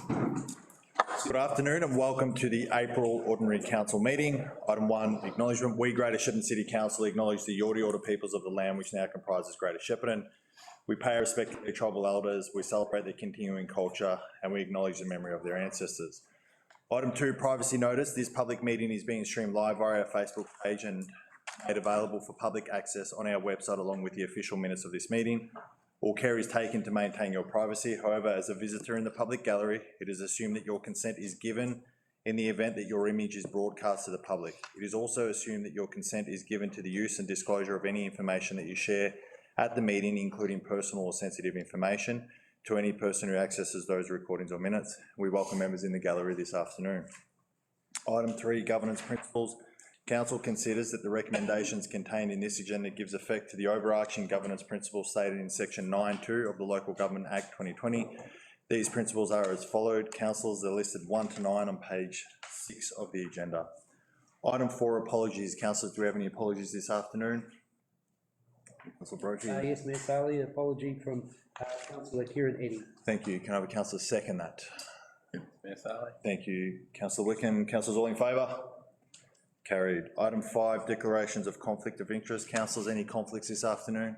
Good afternoon and welcome to the April Ordinary Council meeting. Item 1, acknowledgement. We, Greater Shepparton City Council, acknowledge the Yorta Yorta peoples of the land which now comprises Greater Shepparton. We pay our respect to their tribal elders, we celebrate their continuing culture and we acknowledge the memory of their ancestors. Item 2, privacy notice. This public meeting is being streamed live via our Facebook page and made available for public access on our website along with the official minutes of this meeting. All care is taken to maintain your privacy. However, as a visitor in the public gallery, it is assumed that your consent is given in the event that your image is broadcast to the public. It is also assumed that your consent is given to the use and disclosure of any information that you share at the meeting, including personal or sensitive information, to any person who accesses those recordings or minutes. We welcome members in the gallery this afternoon. Item 3, governance principles. Council considers that the recommendations contained in this agenda gives effect to the overarching governance principles stated in section 9.2 of the Local Government Act 2020. These principles are as followed. Councillors are listed 1 to 9 on page 6 of the agenda. Item 4, apologies. Councillors, do we have any apologies this afternoon? Councillor Boardroom. Yes, Mayor Farley, apology from Councillor Kieran Eddy. Thank you. Can I have a councillor second that? Mayor Farley. Thank you. Councillor Wickham. Councillors all in favour? Carried. Item 5, declarations of conflict of interest. Councillors, any conflicts this afternoon?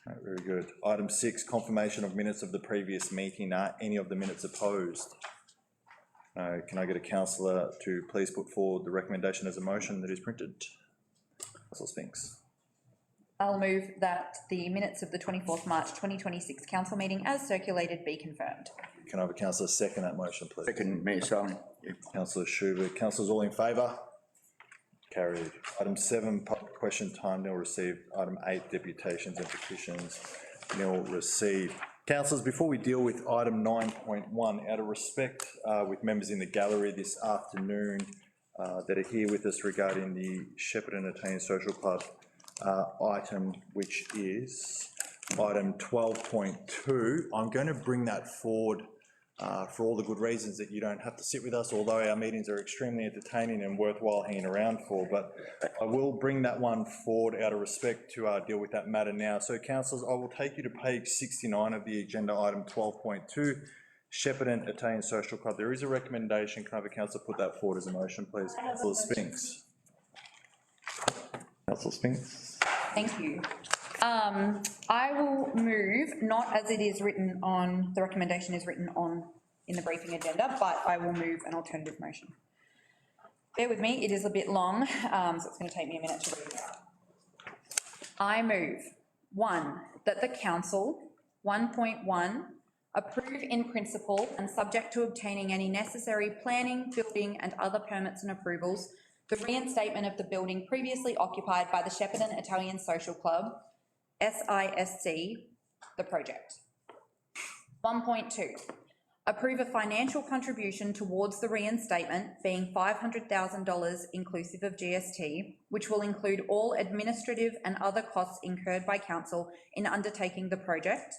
No, very good. Item 6, confirmation of minutes of the previous meeting. Are any of the minutes opposed? No. Can I get a councillor to please put forward the recommendation as a motion that is printed? Councillor Spinks. I'll move that the minutes of the 24th March 2026 council meeting as circulated be confirmed. Can I have a councillor second that motion, please? Second, Mayor Farley. Councillor Schubert. Councillors all in favour? Carried. Item 7, public question time nil received. Item 8, deputations and petitions nil received. Councillors, before we deal with item 9.1, out of respect with members in the gallery this afternoon that are here with us regarding the Shepparton Italian Social Club item, which is item 12.2, I'm going to bring that forward for all the good reasons that you don't have to sit with us, although our meetings are extremely entertaining and worthwhile hanging around for. But I will bring that one forward out of respect to deal with that matter now. So, councillors, I will take you to page 69 of the agenda, item 12.2, Shepparton Italian Social Club. There is a recommendation. Can I have a councillor put that forward as a motion, please? Councillor Spinks. Councillor Spinks. Thank you. I will move, not as it is written on, the recommendation is written on in the briefing agenda, but I will move an alternative motion. Bear with me, it is a bit long, so it's going to take me a minute to read it out. I move 1, that the council, 1.1, approve in principle and subject to obtaining any necessary planning, building and other permits and approvals, the reinstatement of the building previously occupied by the Shepparton Italian Social Club, SISC, the project. 1.2, approve a financial contribution towards the reinstatement being $500,000 inclusive of GST, which will include all administrative and other costs incurred by council in undertaking the project.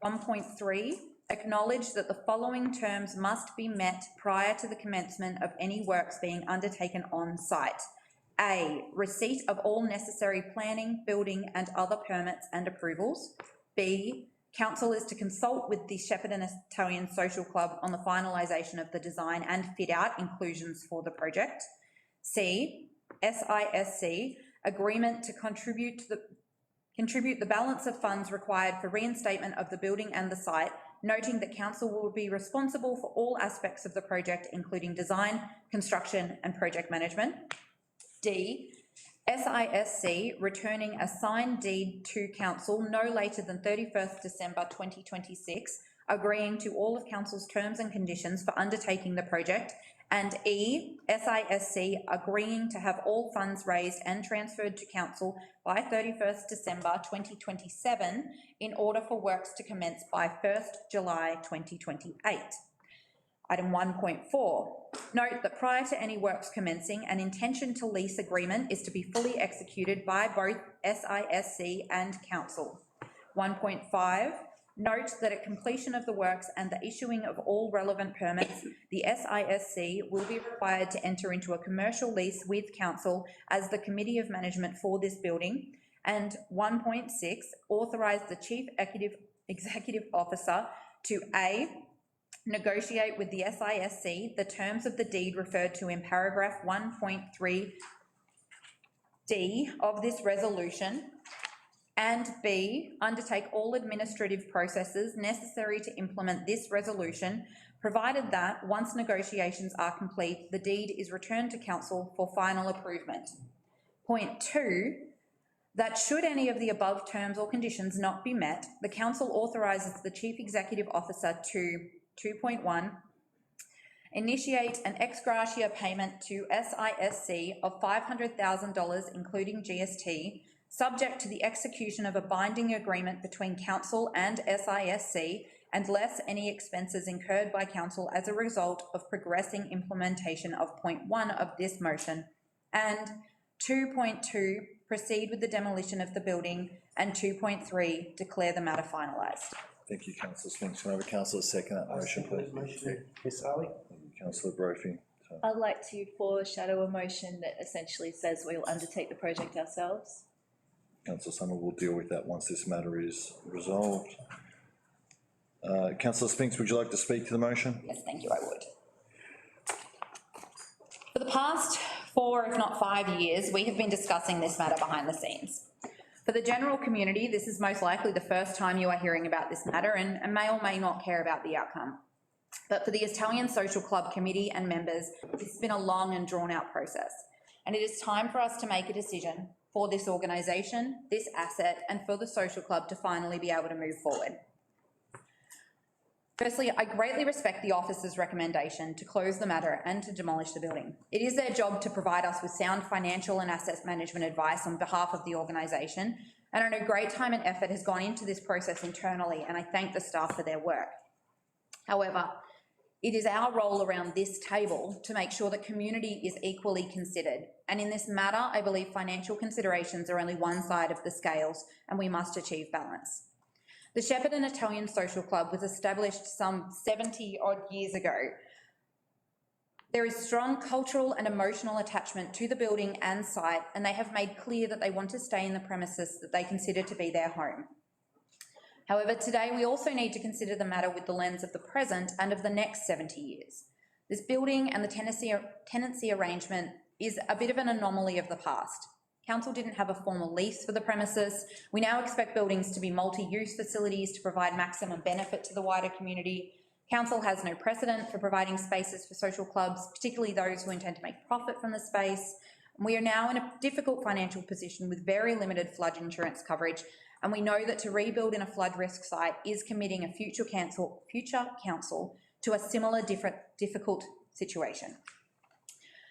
1.3, acknowledge that the following terms must be met prior to the commencement of any works being undertaken on site. A, receipt of all necessary planning, building and other permits and approvals. B, council is to consult with the Shepparton Italian Social Club on the finalisation of the design and fit out inclusions for the project. C, SISC, agreement to contribute the balance of funds required for reinstatement of the building and the site, noting that council will be responsible for all aspects of the project, including design, construction and project management. D, SISC returning a signed deed to council no later than 31st December 2026, agreeing to all of council's terms and conditions for undertaking the project. And E, SISC agreeing to have all funds raised and transferred to council by 31st December 2027 in order for works to commence by 1st July 2028. Item 1.4, note that prior to any works commencing, an intention to lease agreement is to be fully executed by both SISC and council. 1.5, note that at completion of the works and the issuing of all relevant permits, the SISC will be required to enter into a commercial lease with council as the committee of management for this building. And 1.6, authorise the Chief Executive Officer to A, negotiate with the SISC the terms of the deed referred to in paragraph 1.3D of this resolution, and B, undertake all administrative processes necessary to implement this resolution, provided that, once negotiations are complete, the deed is returned to council for final approval. Point 2, that should any of the above terms or conditions not be met, the council authorises the Chief Executive Officer to 2.1, initiate an ex gratia payment to SISC of $500,000 including GST, subject to the execution of a binding agreement between council and SISC, and less any expenses incurred by council as a result of progressing implementation of point 1 of this motion, and 2.2, proceed with the demolition of the building, and 2.3, declare the matter finalised. Thank you, councillor Spinks. Can I have a councillor second that motion, please? Motion, Ms Ali. Thank you, councillor Brophy. So, I'd like to foreshadow a motion that essentially says we'll undertake the project ourselves. councillor Summer will deal with that once this matter is resolved. Councillor Spinks, would you like to speak to the motion? Yes, thank you, I would. For the past 4, if not 5 years, we have been discussing this matter behind the scenes. For the general community, this is most likely the first time you are hearing about this matter and may or may not care about the outcome. But for the Italian Social Club Committee and members, it's been a long and drawn-out process, and it is time for us to make a decision for this organisation, this asset, and for the social club to finally be able to move forward. Firstly, I greatly respect the officer's recommendation to close the matter and to demolish the building. It is their job to provide us with sound financial and asset management advice on behalf of the organisation, and I know great time and effort has gone into this process internally, and I thank the staff for their work. However, it is our role around this table to make sure that community is equally considered, and in this matter, I believe financial considerations are only one side of the scales, and we must achieve balance. The Shepparton Italian Social Club was established some 70-odd years ago. There is strong cultural and emotional attachment to the building and site, and they have made clear that they want to stay in the premises that they consider to be their home. However, today we also need to consider the matter with the lens of the present and of the next 70 years. This building and the tenancy arrangement is a bit of an anomaly of the past. Council didn't have a formal lease for the premises. We now expect buildings to be multi-use facilities to provide maximum benefit to the wider community. Council has no precedent for providing spaces for social clubs, particularly those who intend to make profit from the space. We are now in a difficult financial position with very limited flood insurance coverage, and we know that to rebuild in a flood risk site is committing a future council to a similar difficult situation.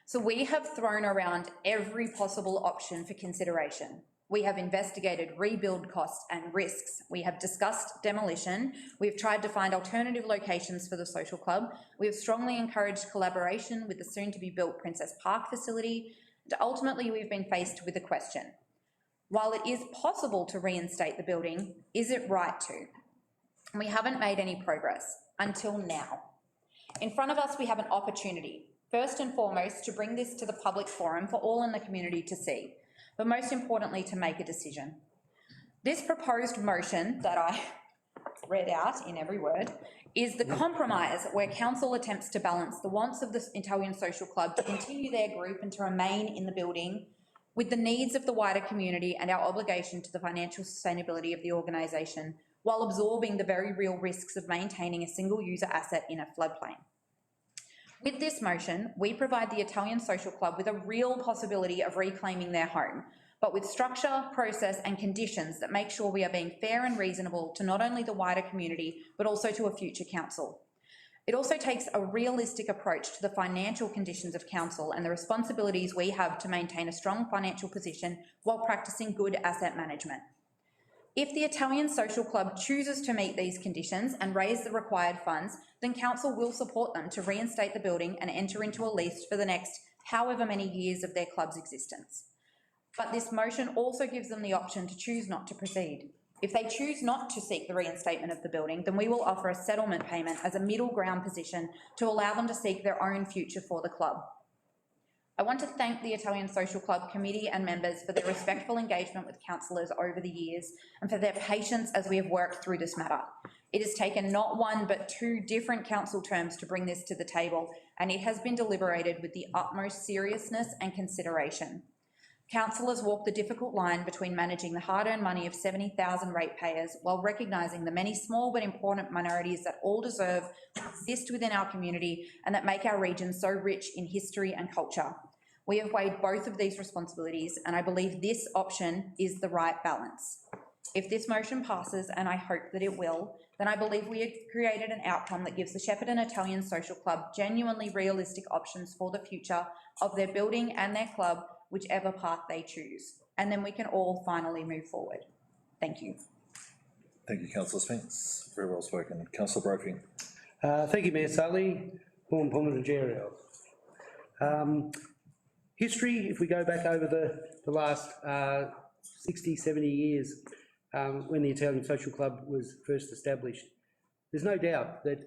So we have thrown around every possible option for consideration. We have investigated rebuild costs and risks. We have discussed demolition. We've tried to find alternative locations for the social club. We have strongly encouraged collaboration with the soon-to-be-built Princess Park facility. And ultimately, we've been faced with a question. While it is possible to reinstate the building, is it right to? We haven't made any progress until now. In front of us, we have an opportunity. First and foremost, to bring this to the public forum for all in the community to see, but most importantly, to make a decision. This proposed motion that I read out in every word is the compromise where council attempts to balance the wants of the Italian Social Club to continue their group and to remain in the building with the needs of the wider community and our obligation to the financial sustainability of the organisation, while absorbing the very real risks of maintaining a single user asset in a floodplain. With this motion, we provide the Italian Social Club with a real possibility of reclaiming their home, but with structure, process and conditions that make sure we are being fair and reasonable to not only the wider community, but also to a future council. It also takes a realistic approach to the financial conditions of council and the responsibilities we have to maintain a strong financial position while practising good asset management. If the Italian Social Club chooses to meet these conditions and raise the required funds, then council will support them to reinstate the building and enter into a lease for the next however many years of their club's existence. But this motion also gives them the option to choose not to proceed. If they choose not to seek the reinstatement of the building, then we will offer a settlement payment as a middle ground position to allow them to seek their own future for the club. I want to thank the Italian Social Club Committee and members for their respectful engagement with councillors over the years and for their patience as we have worked through this matter. It has taken not one but two different council terms to bring this to the table, and it has been deliberated with the utmost seriousness and consideration. Council has walked the difficult line between managing the hard-earned money of 70,000 ratepayers while recognising the many small but important minorities that all deserve to exist within our community and that make our region so rich in history and culture. We have weighed both of these responsibilities, and I believe this option is the right balance. If this motion passes, and I hope that it will, then I believe we have created an outcome that gives the Shepparton Italian Social Club genuinely realistic options for the future of their building and their club, whichever path they choose. And then we can all finally move forward. Thank you. Thank you, councillor Spence. Very well spoken. Councillor Brophy. Thank you, Mayor Sully. Paul Pomanagerio. History, if we go back over the last 60, 70 years, when the Italian Social Club was first established, there's no doubt that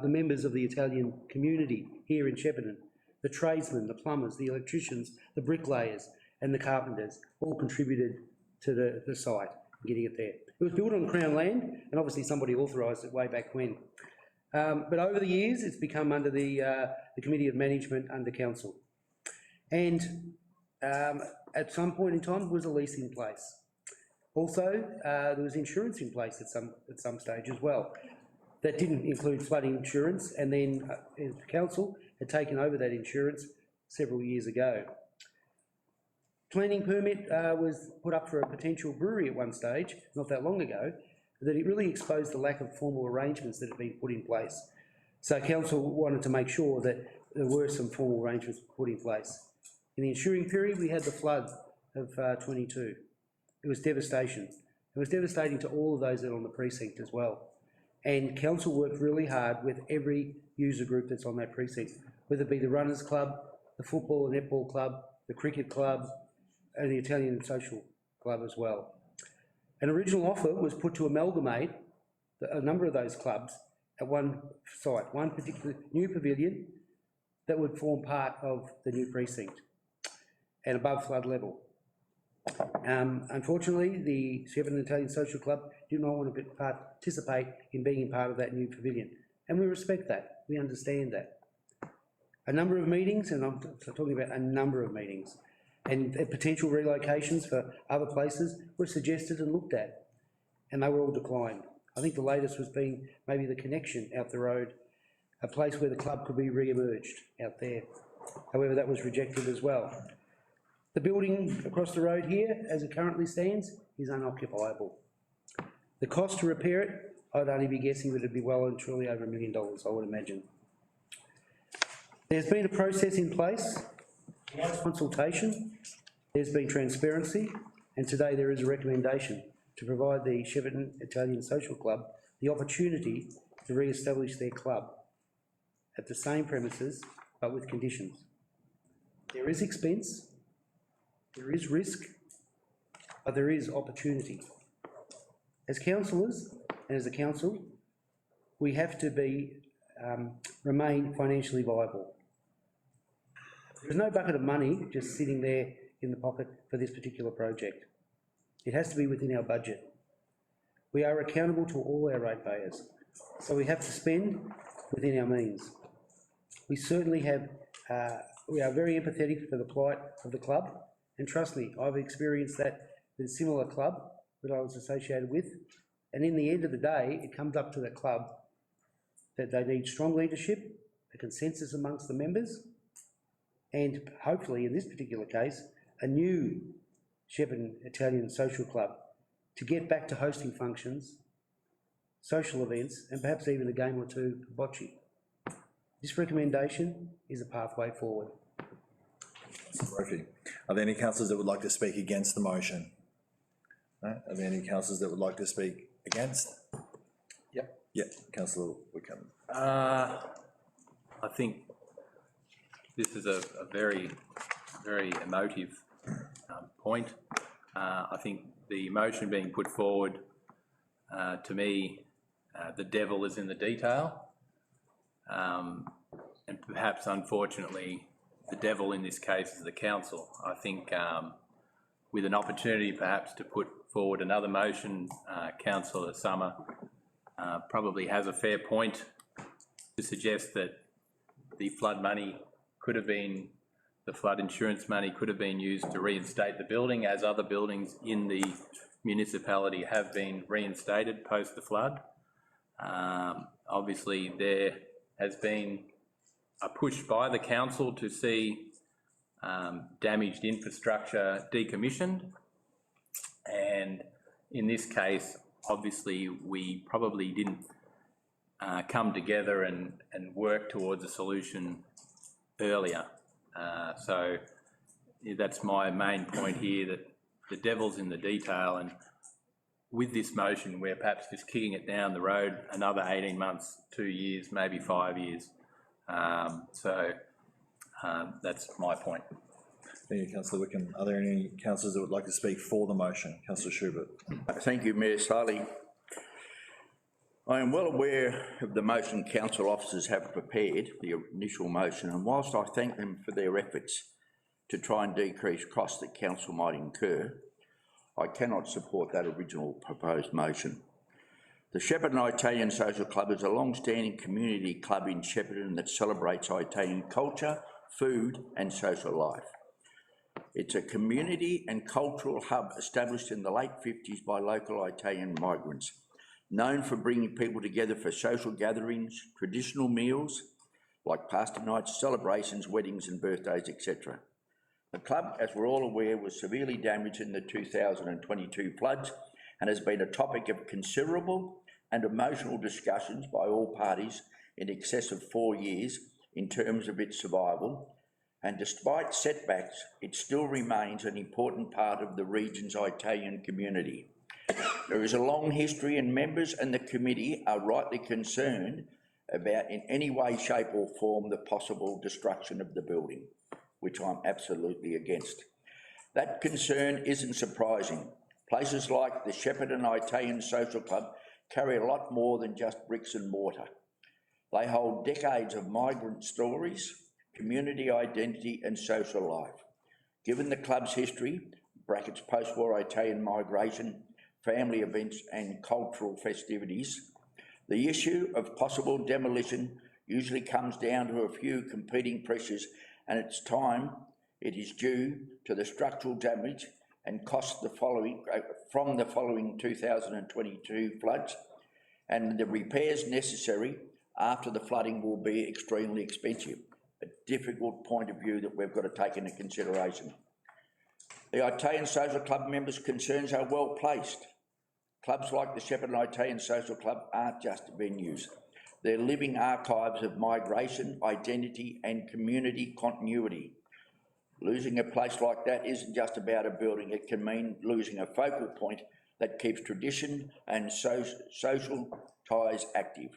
the members of the Italian community here in Shepparton, the tradesmen, the plumbers, the electricians, the bricklayers and the carpenters all contributed to the site, getting it there. It was built on Crown land, and obviously somebody authorised it way back when. But over the years, it's become under the Committee of Management under Council. And at some point in time, there was a lease in place. Also, there was insurance in place at some stage as well. That didn't include flooding insurance, and then the council had taken over that insurance several years ago. Planning permit was put up for a potential brewery at one stage, not that long ago, that it really exposed the lack of formal arrangements that had been put in place. So council wanted to make sure that there were some formal arrangements put in place. In the ensuing period, we had the flood of 22. It was devastation. It was devastating to all of those that are on the precinct as well. And council worked really hard with every user group that's on that precinct, whether it be the Runners Club, the Football and Netball Club, the Cricket Club, and the Italian Social Club as well. An original offer was put to amalgamate a number of those clubs at one site, one particular new pavilion that would form part of the new precinct and above flood level. Unfortunately, the Shepparton Italian Social Club did not want to participate in being part of that new pavilion, and we respect that, we understand that. A number of meetings, and I'm talking about a number of meetings, and potential relocations for other places were suggested and looked at, and they were all declined. I think the latest was being maybe the Connection out the road, a place where the club could be re-emerged out there. However, that was rejected as well. The building across the road here, as it currently stands, is unoccupiable. The cost to repair it, I'd only be guessing that it'd be well and truly over $1 million, I would imagine. There's been a process in place, consultation, there's been transparency, and today there is a recommendation to provide the Shepparton Italian Social Club the opportunity to re-establish their club at the same premises, but with conditions. There is expense, there is risk, but there is opportunity. As councillors and as a council, we have to remain financially viable. There's no bucket of money just sitting there in the pocket for this particular project. It has to be within our budget. We are accountable to all our ratepayers, so we have to spend within our means. We certainly have, we are very empathetic for the plight of the club, and trust me, I've experienced that with a similar club that I was associated with, and in the end of the day, it comes up to the club that they need strong leadership, a consensus amongst the members, and hopefully, in this particular case, a new Shepparton Italian Social Club to get back to hosting functions, social events, and perhaps even a game or two of bocce. This recommendation is a pathway forward. Are there any councillors that would like to speak against the motion? No? Are there any councillors that would like to speak against? Yep. Yeah, councillor Wickham. I think this is a very, very emotive point. I think the motion being put forward, to me, the devil is in the detail. And perhaps, unfortunately, the devil in this case is the council. I think with an opportunity perhaps to put forward another motion, Councillor Summer probably has a fair point to suggest that the flood money could have been, the flood insurance money could have been used to reinstate the building, as other buildings in the municipality have been reinstated post the flood. Obviously, there has been a push by the council to see damaged infrastructure decommissioned, and in this case, obviously, we probably didn't come together and work towards a solution earlier. So that's my main point here, that the devil's in the detail, and with this motion, we're perhaps just kicking it down the road another 18 months, 2 years, maybe 5 years. That's my point. Thank you, Councillor Wickham. Are there any councillors that would like to speak for the motion? Councillor Schubert. Thank you, Mayor Saley. I am well aware of the motion council officers have prepared, the initial motion, and whilst I thank them for their efforts to try and decrease costs that council might incur, I cannot support that original proposed motion. The Shepparton Italian Social Club is a long-standing community club in Shepparton that celebrates Italian culture, food and social life. It's a community and cultural hub established in the late 50s by local Italian migrants, known for bringing people together for social gatherings, traditional meals like pasta nights, celebrations, weddings and birthdays, etc. The club, as we're all aware, was severely damaged in the 2022 floods and has been a topic of considerable and emotional discussions by all parties in excess of 4 years in terms of its survival. And despite setbacks, it still remains an important part of the region's Italian community. There is a long history, and members and the committee are rightly concerned about in any way, shape or form the possible destruction of the building, which I'm absolutely against. That concern isn't surprising. Places like the Shepparton Italian Social Club carry a lot more than just bricks and mortar. They hold decades of migrant stories, community identity and social life. Given the club's history, brackets post-war Italian migration, family events and cultural festivities, the issue of possible demolition usually comes down to a few competing pressures, and it's time it is due to the structural damage and costs from the following 2022 floods, and the repairs necessary after the flooding will be extremely expensive. A difficult point of view that we've got to take into consideration. The Italian Social Club members' concerns are well placed. Clubs like the Shepparton Italian Social Club aren't just venues. They're living archives of migration, identity and community continuity. Losing a place like that isn't just about a building. It can mean losing a focal point that keeps tradition and social ties active.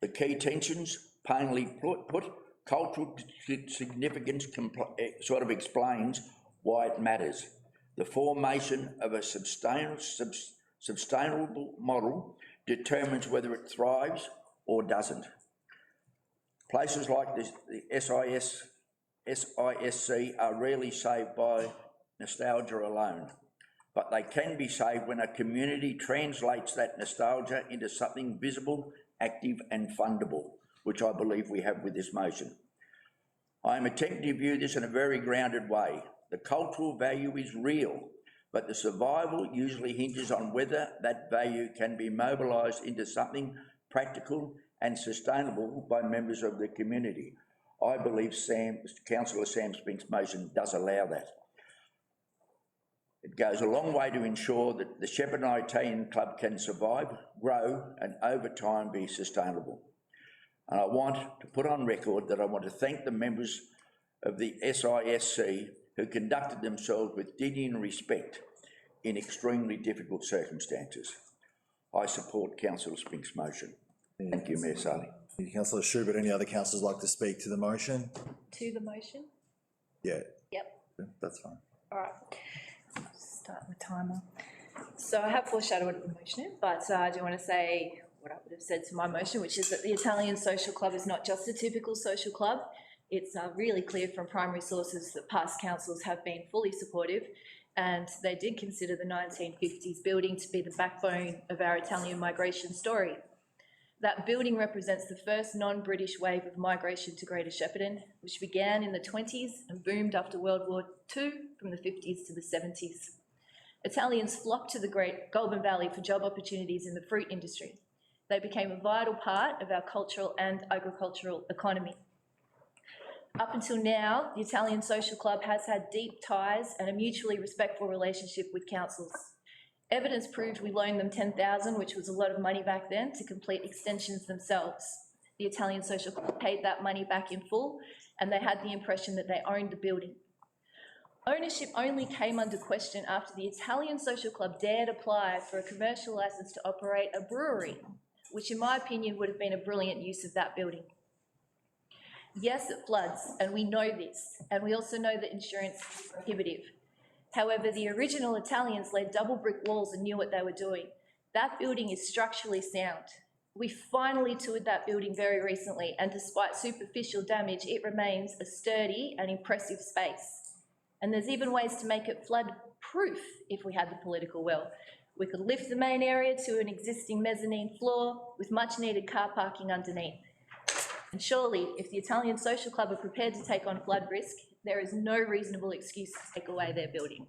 The key tensions, plainly put, cultural significance sort of explains why it matters. The formation of a sustainable model determines whether it thrives or doesn't. Places like the SISC are rarely saved by nostalgia alone, but they can be saved when a community translates that nostalgia into something visible, active and fundable, which I believe we have with this motion. I am attempting to view this in a very grounded way. The cultural value is real, but the survival usually hinges on whether that value can be mobilised into something practical and sustainable by members of the community. I believe Councillor Sam Spink's motion does allow that. It goes a long way to ensure that the Shepparton Italian Club can survive, grow and over time be sustainable. And I want to put on record that I want to thank the members of the SISC who conducted themselves with dignity and respect in extremely difficult circumstances. I support Councillor Spink's motion. Thank you, Mayor Saley. Thank you, Councillor Schubert. Any other councillors like to speak to the motion? To the motion? Yeah. Yep. That's fine. All right. Start the timer. So I have foreshadowed the motion, but I do want to say what I would have said to my motion, which is that the Italian Social Club is not just a typical social club. It's really clear from primary sources that past councils have been fully supportive, and they did consider the 1950s building to be the backbone of our Italian migration story. That building represents the first non-British wave of migration to Greater Shepparton, which began in the 20s and boomed after World War II from the 50s to the 70s. Italians flocked to the Great Goulburn Valley for job opportunities in the fruit industry. They became a vital part of our cultural and agricultural economy. Up until now, the Italian Social Club has had deep ties and a mutually respectful relationship with councils. Evidence proved we loaned them $10,000, which was a lot of money back then, to complete extensions themselves. The Italian Social Club paid that money back in full, and they had the impression that they owned the building. Ownership only came under question after the Italian Social Club dared apply for a commercial licence to operate a brewery, which in my opinion would have been a brilliant use of that building. Yes, it floods, and we know this, and we also know that insurance is prohibitive. However, the original Italians laid double brick walls and knew what they were doing. That building is structurally sound. We finally toured that building very recently, and despite superficial damage, it remains a sturdy and impressive space. And there's even ways to make it flood-proof if we had the political will. We could lift the main area to an existing mezzanine floor with much-needed car parking underneath. And surely, if the Italian Social Club are prepared to take on flood risk, there is no reasonable excuse to take away their building.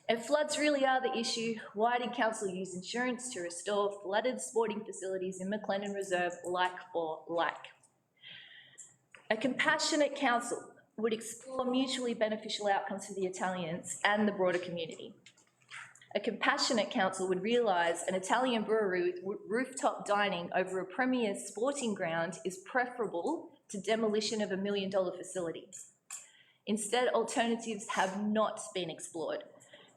If floods really are the issue, why did council use insurance to restore flooded sporting facilities in McLennan Reserve like for like? A compassionate council would explore mutually beneficial outcomes for the Italians and the broader community. A compassionate council would realise an Italian brewery with rooftop dining over a premier sporting ground is preferable to demolition of $1 million facility. Instead, alternatives have not been explored.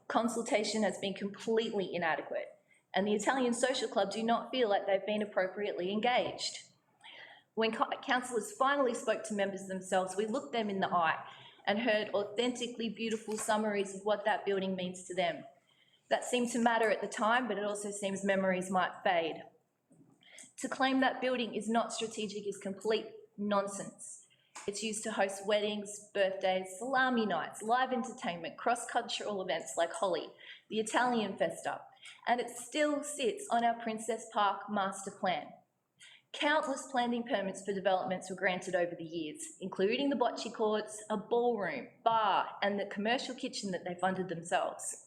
Consultation has been completely inadequate, and the Italian Social Club do not feel like they've been appropriately engaged. When councillors finally spoke to members themselves, we looked them in the eye and heard authentically beautiful summaries of what that building means to them. That seemed to matter at the time, but it also seems memories might fade. To claim that building is not strategic is complete nonsense. It's used to host weddings, birthdays, salami nights, live entertainment, cross-cultural events like Holi, the Italian Festa, and it still sits on our Princess Park master plan. Countless planning permits for developments were granted over the years, including the bocce courts, a ballroom, bar, and the commercial kitchen that they funded themselves.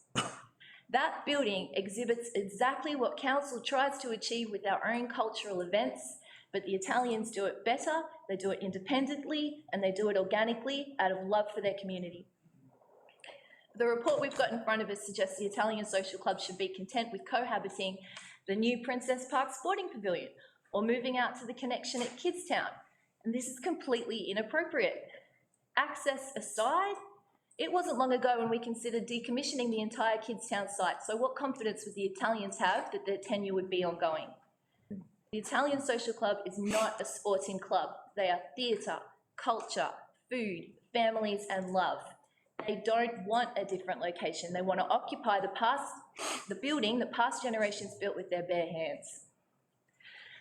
That building exhibits exactly what council tries to achieve with our own cultural events, but the Italians do it better, they do it independently, and they do it organically out of love for their community. The report we've got in front of us suggests the Italian Social Club should be content with cohabiting the new Princess Park Sporting Pavilion or moving out to the connection at Kidstown, and this is completely inappropriate. Access aside, it wasn't long ago when we considered decommissioning the entire Kidstown site, so what confidence would the Italians have that their tenure would be ongoing? The Italian Social Club is not a sporting club. They are theatre, culture, food, families and love. They don't want a different location. They want to occupy the building that past generations built with their bare hands.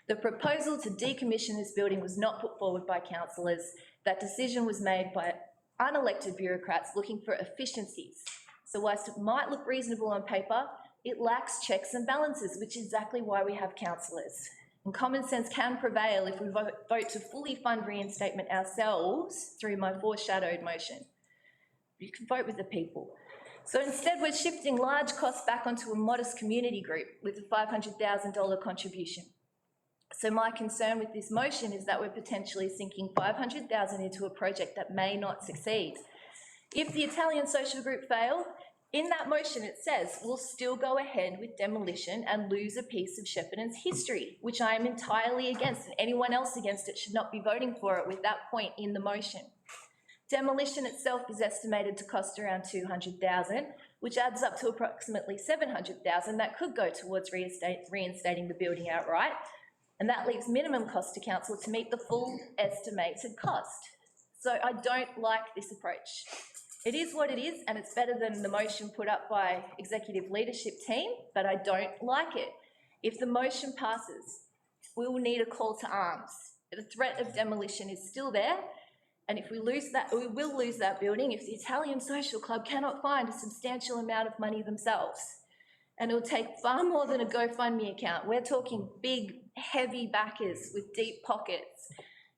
The proposal to decommission this building was not put forward by councillors. That decision was made by unelected bureaucrats looking for efficiencies. So whilst it might look reasonable on paper, it lacks checks and balances, which is exactly why we have councillors. And common sense can prevail if we vote to fully fund reinstatement ourselves through my foreshadowed motion. You can vote with the people. So instead, we're shifting large costs back onto a modest community group with a $500,000 contribution. So my concern with this motion is that we're potentially sinking $500,000 into a project that may not succeed. If the Italian Social Group fail, in that motion it says we'll still go ahead with demolition and lose a piece of Shepparton's history, which I am entirely against, and anyone else against it should not be voting for it with that point in the motion. Demolition itself is estimated to cost around $200,000, which adds up to approximately $700,000 that could go towards reinstating the building outright, and that leaves minimum cost to council to meet the full estimated cost. So I don't like this approach. It is what it is, and it's better than the motion put up by executive leadership team, but I don't like it. If the motion passes, we will need a call to arms. The threat of demolition is still there, And if we lose that, we will lose that building if the Italian Social Club cannot find a substantial amount of money themselves. And it'll take far more than a GoFundMe account. We're talking big, heavy backers with deep pockets.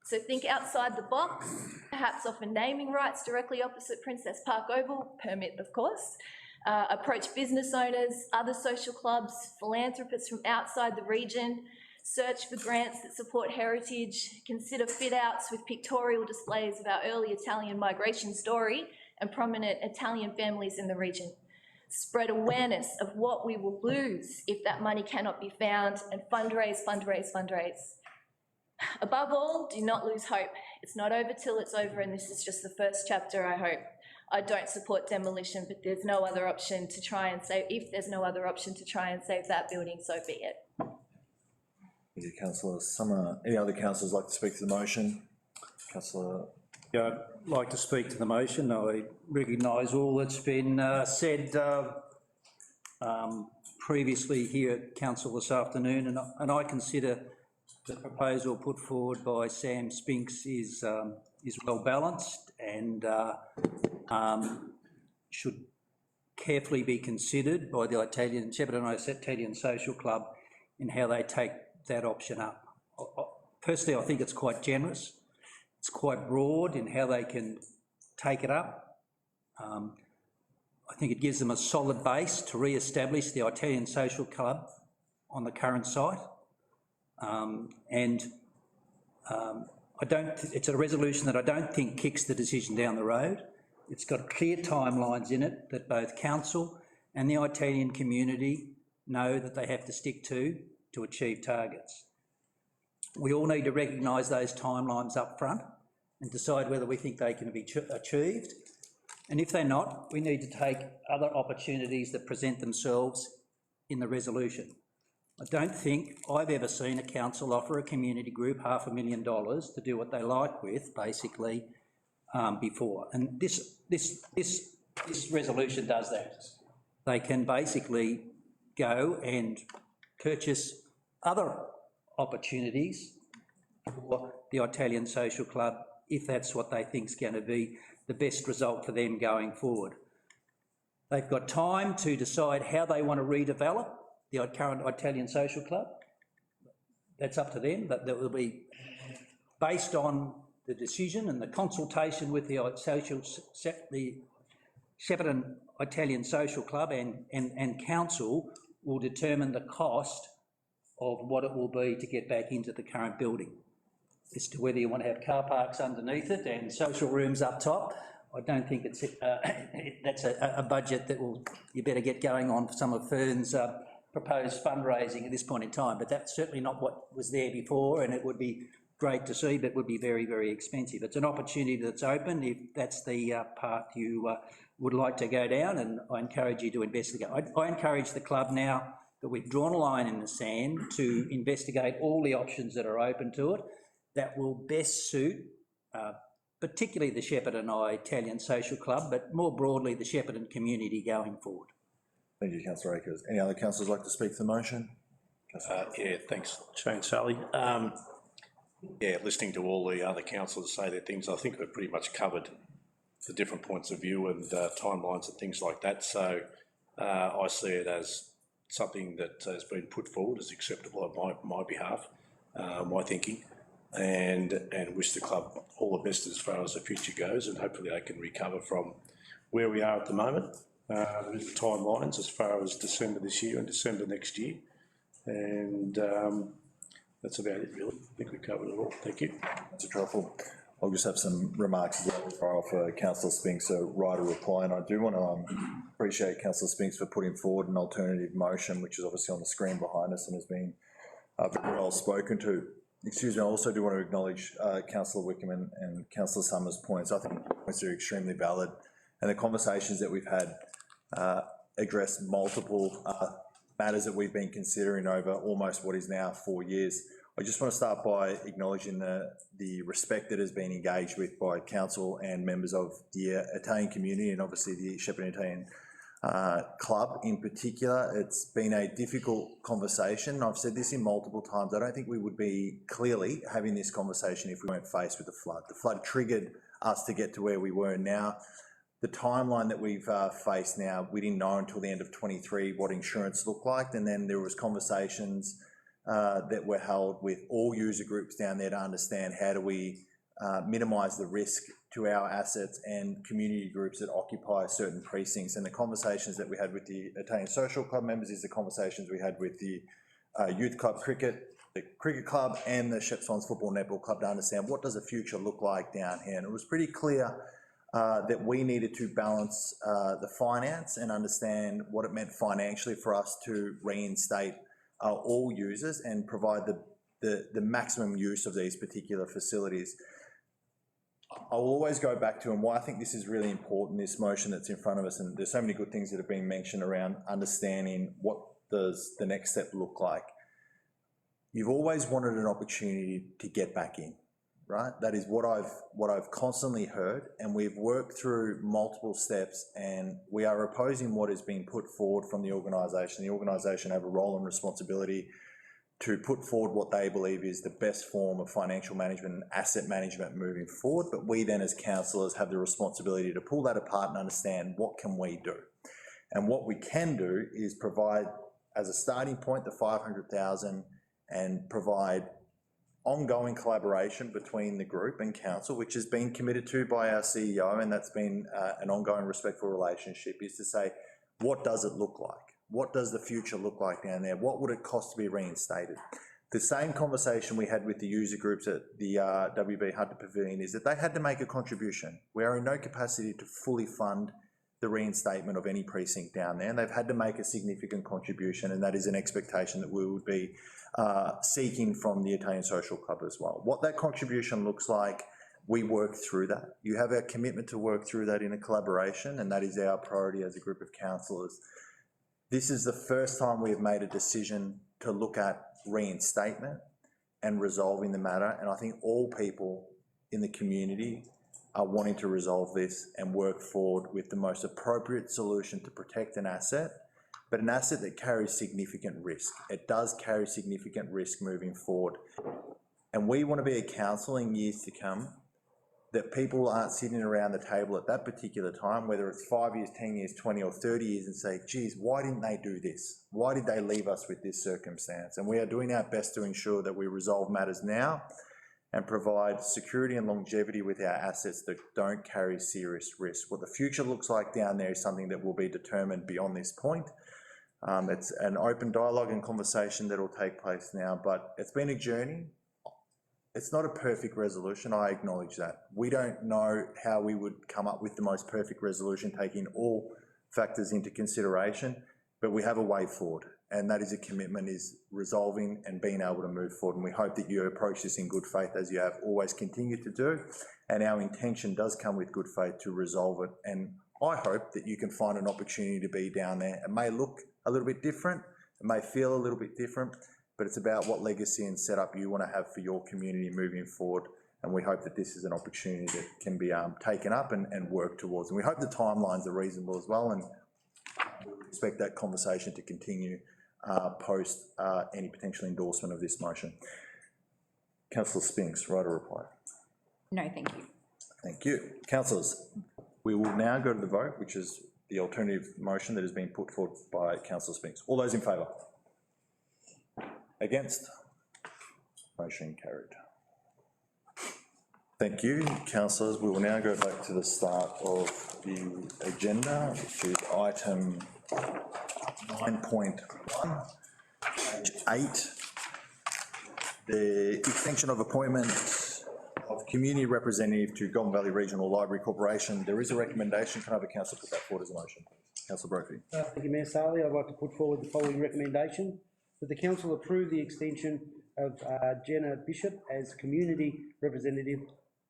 So think outside the box, perhaps offer naming rights directly opposite Princess Park Oval, permit of course. Approach business owners, other social clubs, philanthropists from outside the region, search for grants that support heritage, consider fit-outs with pictorial displays of our early Italian migration story and prominent Italian families in the region. Spread awareness of what we will lose if that money cannot be found, and fundraise, fundraise, fundraise. Above all, do not lose hope. It's not over till it's over, and this is just the first chapter, I hope. I don't support demolition, but there's no other option to try and save, if there's no other option to try and save that building, so be it. Thank you, Councillor Summer. Any other councillors like to speak to the motion? Councillor. Yeah, I'd like to speak to the motion. I recognise all that's been said previously here at council this afternoon, and I consider the proposal put forward by Sam Spinks is well balanced and should carefully be considered by the Shepparton Italian Social Club in how they take that option up. Personally, I think it's quite generous. It's quite broad in how they can take it up. I think it gives them a solid base to re-establish the Italian Social Club on the current site. It's a resolution that I don't think kicks the decision down the road. It's got clear timelines in it that both council and the Italian community know that they have to stick to achieve targets. We all need to recognise those timelines up front and decide whether we think they can be achieved. And if they're not, we need to take other opportunities that present themselves in the resolution. I don't think I've ever seen a council offer a community group $500,000 to do what they like with, basically, before. And this resolution does that. They can basically go and purchase other opportunities for the Italian Social Club if that's what they think is going to be the best result for them going forward. They've got time to decide how they want to redevelop the current Italian Social Club. That's up to them, but that will be based on the decision and the consultation with the Shepparton Italian Social Club and council will determine the cost of what it will be to get back into the current building. As to whether you want to have car parks underneath it and social rooms up top, I don't think it's that's a budget that you better get going on for some of Fern's proposed fundraising at this point in time, but that's certainly not what was there before, and it would be great to see, but would be very, very expensive. It's an opportunity that's open if that's the path you would like to go down, and I encourage you to investigate. I encourage the club now that we've drawn a line in the sand to investigate all the options that are open to it that will best suit particularly the Shepparton Italian Social Club, but more broadly the Shepparton community going forward. Thank you, Councillor Akers. Any other councillors like to speak to the motion? Yeah, thanks, Shane Sally. Yeah, listening to all the other councillors say their things, I think we've pretty much covered the different points of view and timelines and things like that. So I see it as something that has been put forward as acceptable on my behalf, my thinking, and wish the club all the best as far as the future goes, and hopefully they can recover from where we are at the moment with the timelines as far as December this year and December next year. And that's about it, really. I think we covered it all. Thank you. Mr. Truffle. I'll just have some remarks as well before I offer Councillor Spinks a right of reply, and I do want to appreciate Councillor Spinks for putting forward an alternative motion, which is obviously on the screen behind us and has been very well spoken to. Excuse me, I also do want to acknowledge Councillor Wickham and Councillor Summers' points. I think the points are extremely valid, and the conversations that we've had address multiple matters that we've been considering over almost what is now 4 years. I just want to start by acknowledging the respect that has been engaged with by council and members of the Italian community, and obviously the Shepparton Italian club in particular. It's been a difficult conversation. I've said this in multiple times. I don't think we would be clearly having this conversation if we weren't faced with the flood. The flood triggered us to get to where we were now. The timeline that we've faced now, we didn't know until the end of 23 what insurance looked like, and then there was conversations that were held with all user groups down there to understand how do we minimise the risk to our assets and community groups that occupy certain precincts. And the conversations that we had with the Italian Social Club members is the conversations we had with the Youth Club Cricket, the Cricket Club and the Shepparton Football Netball Club to understand what does the future look like down here. And it was pretty clear that we needed to balance the finance and understand what it meant financially for us to reinstate all users and provide the maximum use of these particular facilities. I'll always go back to, and why I think this is really important, this motion that's in front of us, and there's so many good things that have been mentioned around understanding what does the next step look like. You've always wanted an opportunity to get back in, right? That is what I've constantly heard, and we've worked through multiple steps, and we are opposing what is being put forward from the organisation. The organisation have a role and responsibility to put forward what they believe is the best form of financial management and asset management moving forward, but we then as councillors have the responsibility to pull that apart and understand what can we do. And what we can do is provide, as a starting point, the 500,000 and provide ongoing collaboration between the group and council, which has been committed to by our CEO, and that's been an ongoing respectful relationship, is to say, what does it look like? What does the future look like down there? What would it cost to be reinstated? The same conversation we had with the user groups at the WB Hunter Pavilion is that they had to make a contribution. We are in no capacity to fully fund the reinstatement of any precinct down there, and they've had to make a significant contribution, and that is an expectation that we would be seeking from the Italian Social Club as well. What that contribution looks like, we work through that. You have our commitment to work through that in a collaboration, and that is our priority as a group of councillors. This is the first time we have made a decision to look at reinstatement and resolving the matter, and I think all people in the community are wanting to resolve this and work forward with the most appropriate solution to protect an asset, but an asset that carries significant risk. It does carry significant risk moving forward. And we want to be a council in years to come that people aren't sitting around the table at that particular time, whether it's 5 years, 10 years, 20 or 30 years, and say, geez, why didn't they do this? Why did they leave us with this circumstance? And we are doing our best to ensure that we resolve matters now and provide security and longevity with our assets that don't carry serious risk. What the future looks like down there is something that will be determined beyond this point. It's an open dialogue and conversation that will take place now, but it's been a journey. It's not a perfect resolution, I acknowledge that. We don't know how we would come up with the most perfect resolution, taking all factors into consideration, but we have a way forward, and that is a commitment, is resolving and being able to move forward. And we hope that you approach this in good faith, as you have always continued to do, and our intention does come with good faith to resolve it. And I hope that you can find an opportunity to be down there. It may look a little bit different, it may feel a little bit different, but it's about what legacy and setup you want to have for your community moving forward. And we hope that this is an opportunity that can be taken up and worked towards. And we hope the timelines are reasonable as well, and we expect that conversation to continue post any potential endorsement of this motion. Councillor Spinks, right or reply? No, thank you. Thank you. Councillors, we will now go to the vote, which is the alternative motion that has been put forward by Councillor Spinks. All those in favour? Against? Motion carried. Thank you, councillors. We will now go back to the start of the agenda, which is item 9.1, page 8. The extension of appointment of community representative to Golden Valley Regional Library Corporation. There is a recommendation. Can I have a councillor put that forward as a motion? Councillor Brophy. Thank you, Mayor Sarley. I'd like to put forward the following recommendation: that the council approve the extension of Jenna Bishop as community representative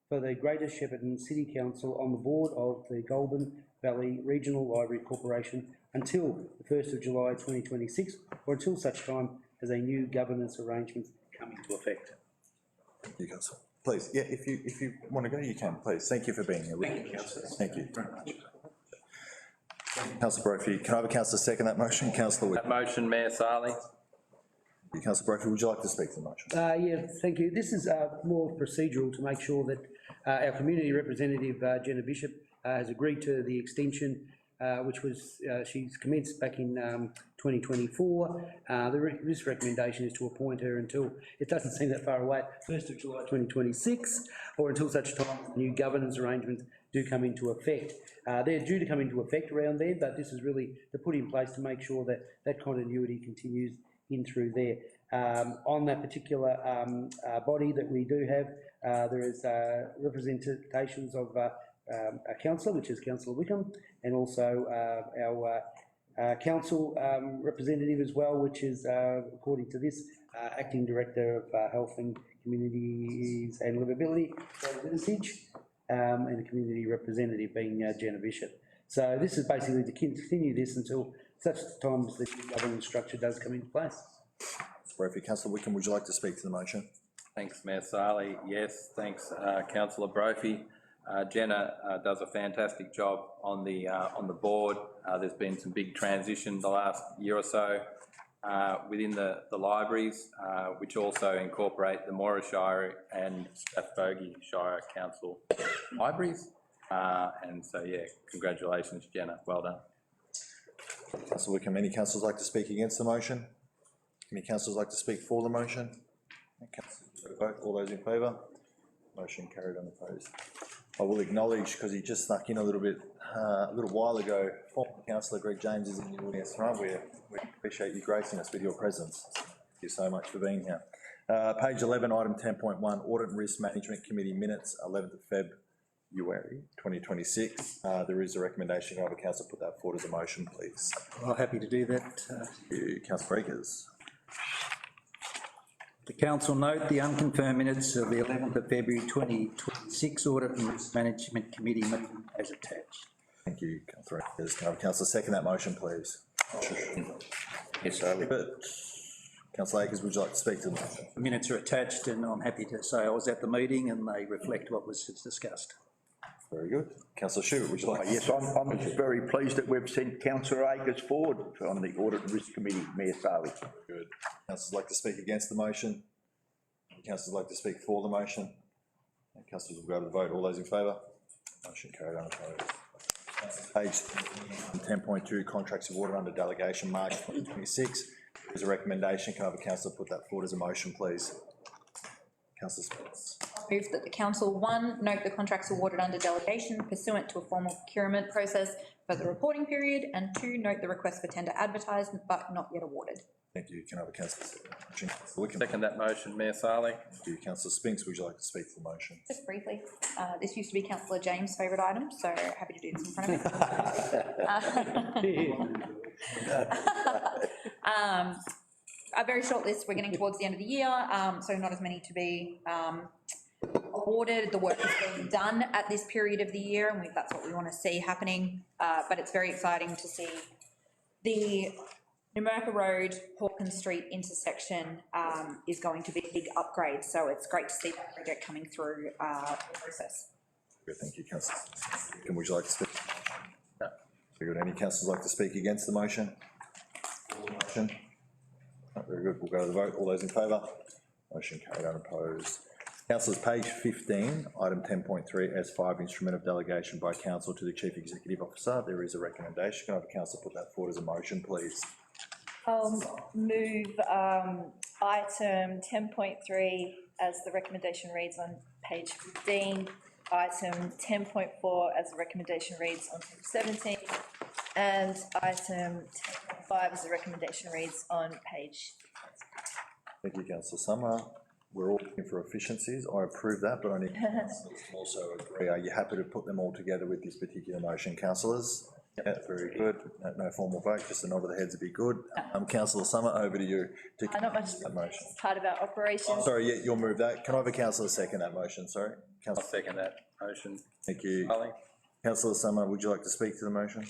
for the Greater Shepparton City Council on the board of the Golden Valley Regional Library Corporation until the 1st of July 2026, or until such time as a new governance arrangements come into effect. Thank you, councillor. Please, yeah, if you want to go, you can, please. Thank you for being here. Thank you, councillor. Thank you very much. Councillor Brophy, can I have a councillor second that motion? Councillor Wick. That motion, Mayor Sarley. Councillor Brophy, would you like to speak to the motion? Yeah, thank you. This is more procedural to make sure that our community representative, Jenna Bishop, has agreed to the extension, which was, she's commenced back in 2024. This recommendation is to appoint her until, it doesn't seem that far away, 1st of July 2026, or until such time new governance arrangements do come into effect. They're due to come into effect around then, but this is really to put in place to make sure that that continuity continues in through there. On that particular body that we do have, there is representations of a councillor, which is Councillor Wickham, and also our council representative as well, which is, according to this, Acting Director of Health and Communities and Livability, and a community representative being Jenna Bishop. So this is basically to continue this until such time as the governance structure does come into place. Councillor Wickham, would you like to speak to the motion? Thanks, Mayor Sarley. Yes, thanks, Councillor Brophy. Jenna does a fantastic job on the board. There's been some big transition the last year or so within the libraries, which also incorporate the Moira Shire and Strathbogie Shire Council libraries. And so, yeah, congratulations, Jenna. Well done. Councillor Wickham, any councillors like to speak against the motion? Any councillors like to speak for the motion? Councillors, vote. All those in favour? Motion carried unopposed. I will acknowledge, because he just snuck in a little bit, a little while ago, former Councillor Greg James is in the audience front. We appreciate you gracing us with your presence. Thank you so much for being here. Page 11, item 10.1, Audit and Risk Management Committee minutes, 11th of February 2026. There is a recommendation. Can I have a councillor put that forward as a motion, please? Well, happy to do that. Councillor Breakers. The council note the unconfirmed minutes of the 11th of February 2026 Audit and Risk Management Committee meeting as attached. Thank you, Councillor Breakers. Can I have a councillor second that motion, please? Yes, Sarley. Councillor Akers, would you like to speak to the motion? The minutes are attached and I'm happy to say I was at the meeting and they reflect what was discussed. Very good. Councillor Schubert, would you like to? Yes, I'm very pleased that we've sent Councillor Akers forward on the Audit and Risk Committee, Mayor Sarley. Good. Councillors like to speak against the motion? Councillors like to speak for the motion? Councillors will go to the vote. All those in favour? Motion carried unopposed. Page 10.2, Contracts awarded under delegation, March 2026. There's a recommendation. Can I have a councillor put that forward as a motion, please? Councillor Spence. Move that the council, 1, note the contracts awarded under delegation pursuant to a formal procurement process for the reporting period, and 2, note the request for tender advertised but not yet awarded. Thank you. Can I have a councillor second? Councillor Wickham. Second that motion, Mayor Sarley. Thank you. Councillor Spinks, would you like to speak to the motion? Just briefly, this used to be Councillor James' favourite item, so happy to do this in front of him. A very short list. We're getting towards the end of the year, so not as many to be awarded. The work is being done at this period of the year, and that's what we want to see happening. But it's very exciting to see the Numurkah Road, Hawkins Street intersection is going to be a big upgrade. So it's great to see that project coming through the process. Good, thank you, councillor. Would you like to speak? No. Very good. Any councillors like to speak against the motion? Motion? No, very good. We'll go to the vote. All those in favour? Motion carried unopposed. Councillors, page 15, item 10.3, S5, instrument of delegation by council to the Chief Executive Officer. There is a recommendation. Can I have a councillor put that forward as a motion, please? I'll move item 10.3 as the recommendation reads on page 15, item 10.4 as the recommendation reads on page 17, and item 10.5 as the recommendation reads on page. Thank you, councillor Summer. We're all looking for efficiencies. I approve that, but I need councillors to also agree. Are you happy to put them all together with this particular motion, councillors? Yeah, very good. No formal vote, just a nod of the heads would be good. Councillor Summer, over to you to Not much that motion. part about operations. Sorry, yeah, you'll move that. Can I have a councillor second that motion? Sorry. I'll second that motion. Thank you. Sarley. Councillor Summer, would you like to speak to the motion?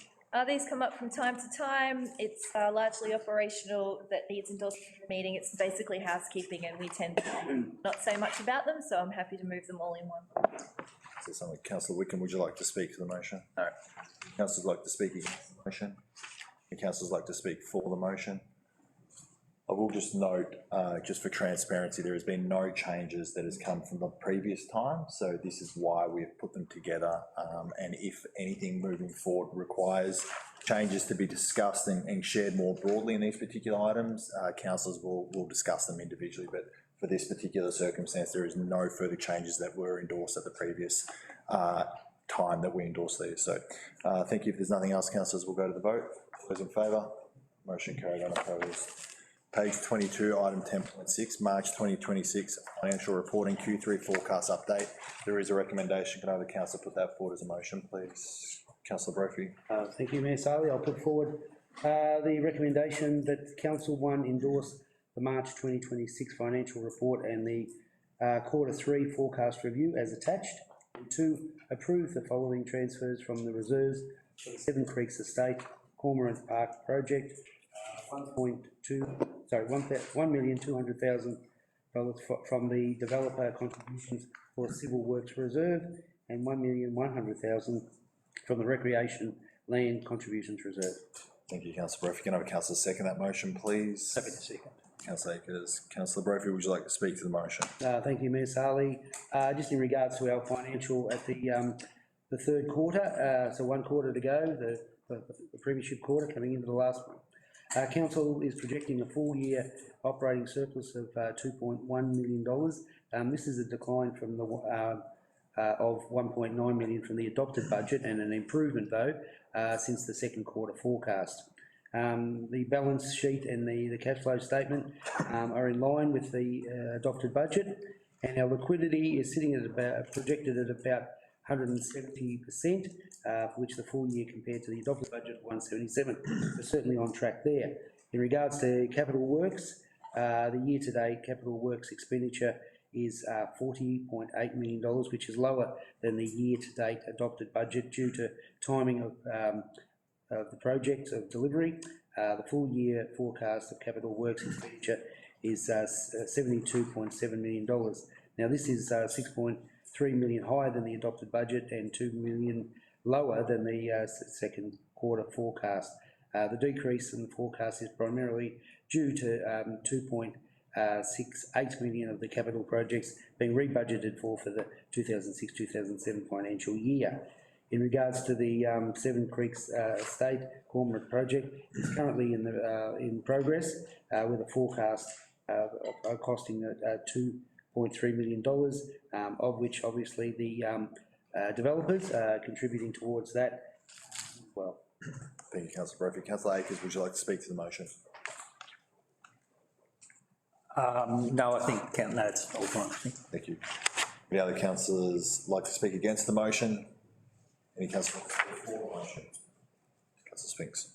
These come up from time to time. It's largely operational that needs endorsement for the meeting. It's basically housekeeping, and we tend to not say much about them, so I'm happy to move them all in one. Councillor Wickham, would you like to speak to the motion? No. Councillors like to speak against the motion? And councillors like to speak for the motion? I will just note, just for transparency, there has been no changes that has come from the previous time, so this is why we've put them together, and if anything moving forward requires changes to be discussed and shared more broadly in these particular items, councillors will discuss them individually, but for this particular circumstance, there is no further changes that were endorsed at the previous time that we endorsed these. So thank you. If there's nothing else, councillors, we'll go to the vote. Those in favour? Motion carried, unopposed. Page 22, item 10.6, March 2026 financial reporting Q3 forecast update. There is a recommendation. Can I have the council put that forward as a motion, please? Councillor Brophy. Thank you, Mayor Sarley. I'll put forward the recommendation that Council 1 endorse the March 2026 financial report and the Q3 forecast review as attached. And 2, approve the following transfers from the reserves for the Seven Creeks Estate Cormorant Park project, $1,200,000 from the developer contributions for Civil Works Reserve and $1,100,000 from the Recreation Land Contributions Reserve. Thank you, Councillor Brophy. Can I have a councillor second that motion, please? Happy to second. Councillor Akers. Councillor Brophy, would you like to speak to the motion? Thank you, Mayor Sarley. Just in regards to our financial at the third quarter, so 1 quarter to go, the premiership quarter coming into the last one. Council is projecting a full year operating surplus of $2.1 million. This is a decline from the of $1.9 million from the adopted budget, and an improvement though since the second quarter forecast. The balance sheet and the cash flow statement are in line with the adopted budget, and our liquidity is sitting at about, projected at about 170%, for which the full year compared to the adopted budget of 177. We're certainly on track there. In regards to capital works, the year-to-date capital works expenditure is $40.8 million, which is lower than the year-to-date adopted budget due to timing of the projects of delivery. The full year forecast of capital works expenditure is $72.7 million. Now this is 6.3 million higher than the adopted budget and 2 million lower than the second quarter forecast. The decrease in the forecast is primarily due to 2.68 million of the capital projects being rebudgeted for the 2006-2007 financial year. In regards to the Seven Creeks Estate Cormorant project, it's currently in progress with a forecast costing $2.3 million, of which obviously the developers are contributing towards that as well. Thank you, Councillor Brophy. Councillor Akers, would you like to speak to the motion? No, I think, no, it's all fine, I think. Thank you. Any other councillors like to speak against the motion? Any councillors for the motion? Councillor Spinks.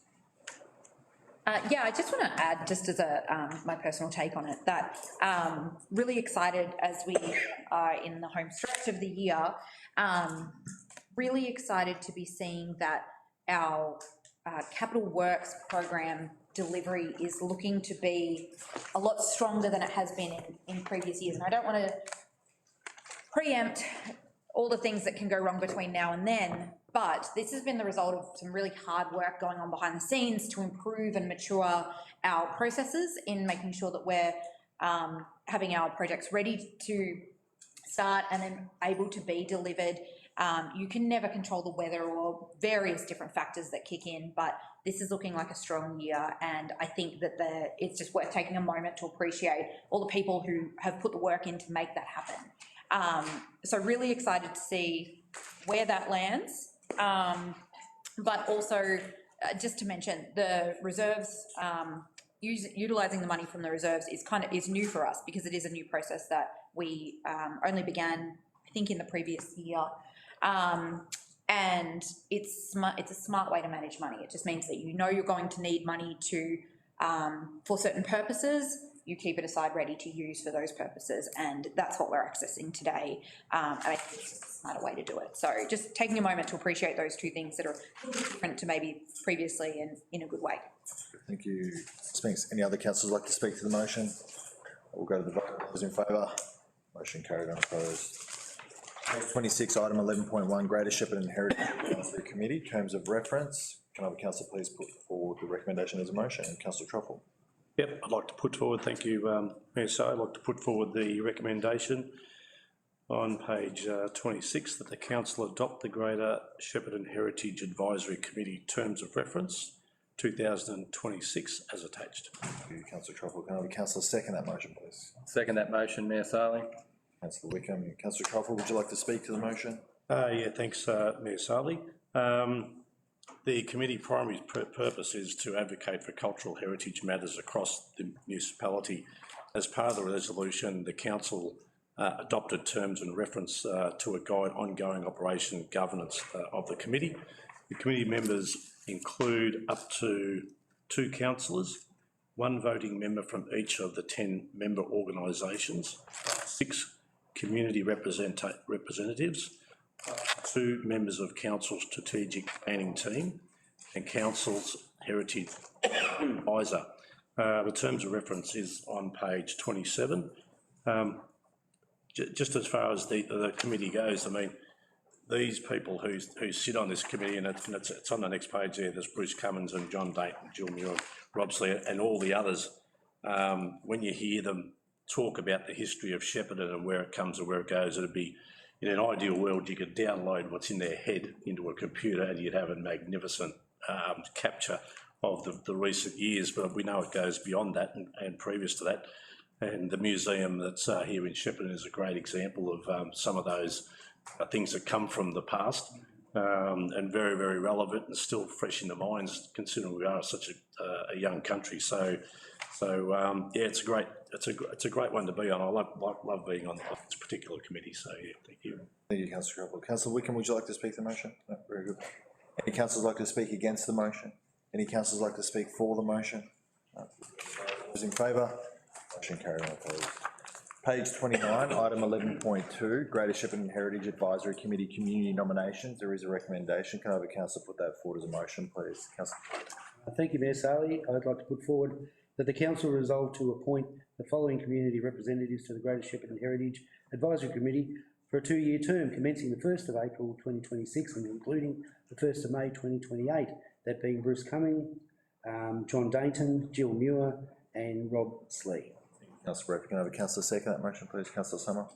Yeah, I just want to add, just as my personal take on it, that really excited as we are in the home stretch of the year, really excited to be seeing that our capital works program delivery is looking to be a lot stronger than it has been in previous years. And I don't want to preempt all the things that can go wrong between now and then, but this has been the result of some really hard work going on behind the scenes to improve and mature our processes in making sure that we're having our projects ready to start and then able to be delivered. You can never control the weather or various different factors that kick in, but this is looking like a strong year, and I think that it's just worth taking a moment to appreciate all the people who have put the work in to make that happen. So really excited to see where that lands, but also just to mention the reserves, utilising the money from the reserves is new for us because it is a new process that we only began, I think, in the previous year. And it's a smart way to manage money. It just means that you know you're going to need money to for certain purposes. You keep it aside ready to use for those purposes, and that's what we're accessing today. And I think it's just a smarter way to do it. So just taking a moment to appreciate those two things that are different to maybe previously and in a good way. Thank you, Spinks. Any other councillors like to speak to the motion? We'll go to the vote. Those in favour? Motion carried, unopposed. 26, item 11.1, Greater Shepparton Heritage Advisory Committee, terms of reference. Can I have a councillor please put forward the recommendation as a motion? Councillor Truffle. Yep, I'd like to put forward, thank you, Mayor Say, I'd like to put forward the recommendation on page 26 that the council adopt the Greater Shepparton Heritage Advisory Committee terms of reference 2026 as attached. Thank you, Councillor Truffle. Can I have a councillor second that motion, please? Second that motion, Mayor Sarling. Councillor Wickham. Councillor Truffle, would you like to speak to the motion? Yeah, thanks, Mayor Sarley. The committee primary purpose is to advocate for cultural heritage matters across the municipality. As part of the resolution, the council adopted terms and reference to a guide ongoing operation and governance of the committee. The committee members include up to 2 councillors, 1 voting member from each of the 10 member organisations, 6 community representatives, 2 members of council's strategic planning team, and council's heritage advisor. The terms of reference is on page 27. Just as far as the committee goes, I mean, these people who sit on this committee, and it's on the next page there, there's Bruce Cummins and John Dayton, Jill Muir, Rob Slee, and all the others. When you hear them talk about the history of Shepparton and where it comes and where it goes, it'd be, in an ideal world, you could download what's in their head into a computer and you'd have a magnificent capture of the recent years, but we know it goes beyond that and previous to that. And the museum that's here in Shepparton is a great example of some of those things that come from the past and very, very relevant and still fresh in the minds, considering we are such a young country. So yeah, it's a great one to be on. I love being on this particular committee. So yeah, thank you. Thank you, Councillor Truffle. Councillor Wickham, would you like to speak to the motion? No, very good. Any councillors like to speak against the motion? Any councillors like to speak for the motion? No. Those in favour? Motion carried on opposed. Page 29, item 11.2, Greater Shepparton Heritage Advisory Committee community nominations. There is a recommendation. Can I have a councillor put that forward as a motion, please? Councillor. Thank you, Mayor Sarley. I'd like to put forward that the council resolve to appoint the following community representatives to the Greater Shepparton Heritage Advisory Committee for a 2-year term commencing the 1st of April 2026 and including the 1st of May 2028, that being Bruce Cumming, John Dayton, Jill Muir and Rob Slee. Councillor Brophy, can I have a councillor second that motion, please? Councillor Summer.